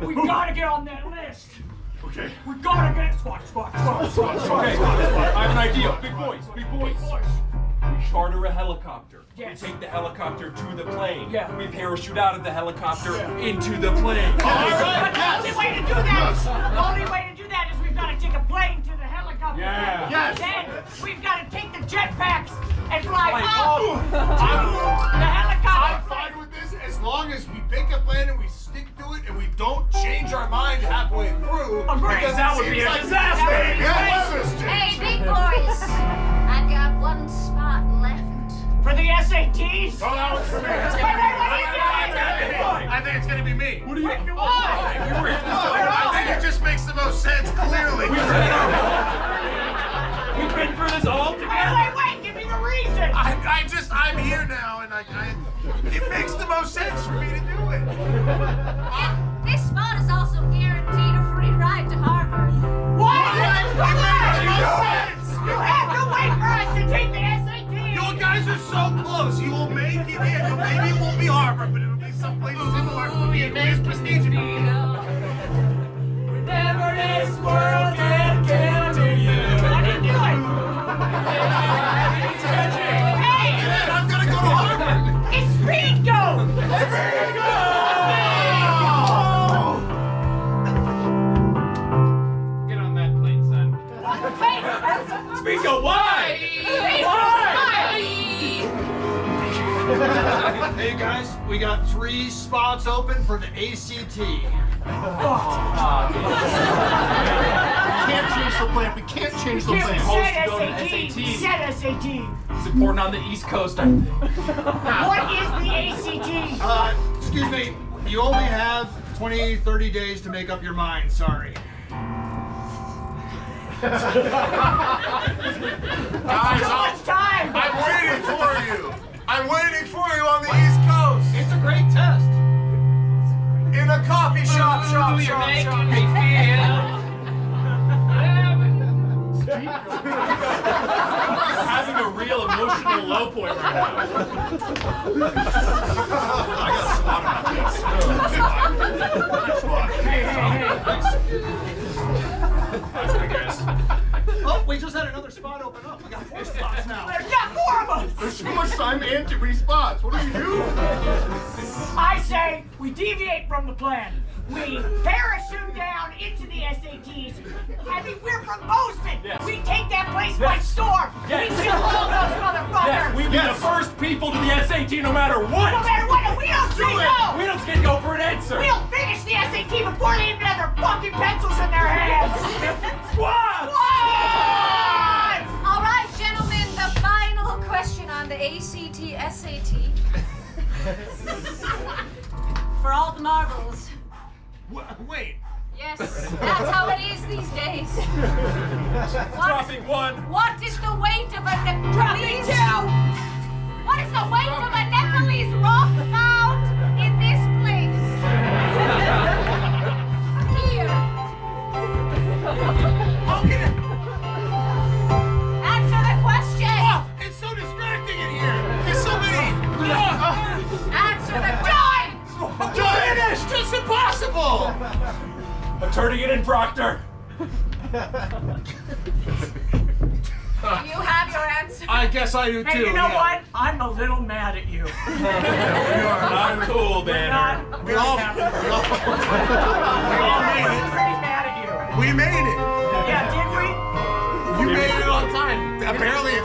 [SPEAKER 6] We gotta get on that list.
[SPEAKER 5] Okay.
[SPEAKER 6] We gotta get squat.
[SPEAKER 1] Okay, I have an idea. Big boys. We charter a helicopter.
[SPEAKER 6] Yes.
[SPEAKER 1] We take the helicopter to the plane.
[SPEAKER 6] Yeah.
[SPEAKER 1] We parachute out of the helicopter into the plane.
[SPEAKER 6] But the only way to do that is we've got to take a plane to the helicopter.
[SPEAKER 5] Yeah.
[SPEAKER 10] Yes.
[SPEAKER 6] Then we've got to take the jetpacks and fly
[SPEAKER 1] Fly
[SPEAKER 6] up
[SPEAKER 1] up.
[SPEAKER 6] the
[SPEAKER 10] I'm
[SPEAKER 6] helicopter.
[SPEAKER 10] fine with this as long as we pick a plan and we stick to it and we don't change our mind halfway through.
[SPEAKER 6] Agreed.
[SPEAKER 10] Because
[SPEAKER 1] That would be a disaster.
[SPEAKER 10] Yes.
[SPEAKER 9] Hey, big boys! I've got one spot left.
[SPEAKER 6] For the SATs?
[SPEAKER 10] Oh, that was for me. I think it's gonna be me.
[SPEAKER 1] What are you?
[SPEAKER 6] Why?
[SPEAKER 10] I think it just makes the most sense, clearly.
[SPEAKER 1] We've been through this all together.
[SPEAKER 6] Wait, give me the reason.
[SPEAKER 10] I'm here now, and it makes the most sense for me to do it.
[SPEAKER 9] And this spot is also guaranteed a free ride to Harvard.
[SPEAKER 6] What?
[SPEAKER 10] It makes the most sense.
[SPEAKER 6] You have to wait for us to take the SAT.
[SPEAKER 10] You guys are so close. You will make it in. Maybe it won't be Harvard, but it'll be someplace similar to be as prestigious.
[SPEAKER 6] Whatever this world can give to you. I didn't do it. Hey,
[SPEAKER 10] I'm gonna go to Harvard.
[SPEAKER 6] it's Speed Go.
[SPEAKER 5] Get on that plane, son.
[SPEAKER 6] Wait.
[SPEAKER 1] Speak of why?
[SPEAKER 8] Hey guys, we got 3 spots open for the ACT.
[SPEAKER 10] Can't change the plan. We can't change the plan.
[SPEAKER 6] Said
[SPEAKER 1] to go to
[SPEAKER 6] SAT.
[SPEAKER 1] SAT.
[SPEAKER 6] Said SAT.
[SPEAKER 1] It's important on the East Coast, I think.
[SPEAKER 6] What is the ACT?
[SPEAKER 8] Excuse me, you only have 20, 30 days to make up your mind, sorry.
[SPEAKER 10] Guys,
[SPEAKER 6] Too much time.
[SPEAKER 10] I'm waiting for you. I'm waiting for you on the East Coast.
[SPEAKER 8] It's a great test.
[SPEAKER 10] In a coffee shop.
[SPEAKER 7] You're making me feel.
[SPEAKER 1] Having a real emotional low point right now.
[SPEAKER 10] I got a spot about this. Spot.
[SPEAKER 8] I guess. Oh, we just had another spot open up. We got 4 spots now.
[SPEAKER 6] There's not 4 of us.
[SPEAKER 10] I'm in too many spots. What do we do?
[SPEAKER 6] I say we deviate from the plan. We parachute down into the SATs. I mean, we're from Bozeman.
[SPEAKER 1] Yes.
[SPEAKER 6] We take that place by storm.
[SPEAKER 1] Yes.
[SPEAKER 6] We kill all those motherfuckers.
[SPEAKER 1] Yes, we be the first people to the SAT no matter what.
[SPEAKER 6] No matter what, and we don't say no.
[SPEAKER 1] We don't get go for an answer.
[SPEAKER 6] We'll finish the SAT before they even have their fucking pencils in their hands.
[SPEAKER 1] Squad!
[SPEAKER 6] Squad!
[SPEAKER 12] All right, gentlemen, the final question on the ACT SAT. For all the marbles.
[SPEAKER 10] Wait.
[SPEAKER 12] Yes, that's how it is these days.
[SPEAKER 1] Dropping one.
[SPEAKER 12] What is the weight of a Nepalese? What is the weight of a Nepalese rock found in this place? Here. Answer the question.
[SPEAKER 10] Oh, it's so distracting in here. There's so many.
[SPEAKER 12] Answer the question.
[SPEAKER 10] Finished. It's impossible.
[SPEAKER 1] I'm turning it in, Proctor.
[SPEAKER 12] You have your answer.
[SPEAKER 10] I guess I do too.
[SPEAKER 6] Hey, you know what? I'm a little mad at you.
[SPEAKER 1] Not cool, Banner.
[SPEAKER 10] We all
[SPEAKER 6] I'm
[SPEAKER 10] made it.
[SPEAKER 6] pretty mad at you.
[SPEAKER 10] We made it.
[SPEAKER 6] Yeah, did we?
[SPEAKER 10] You made it on time. Apparently,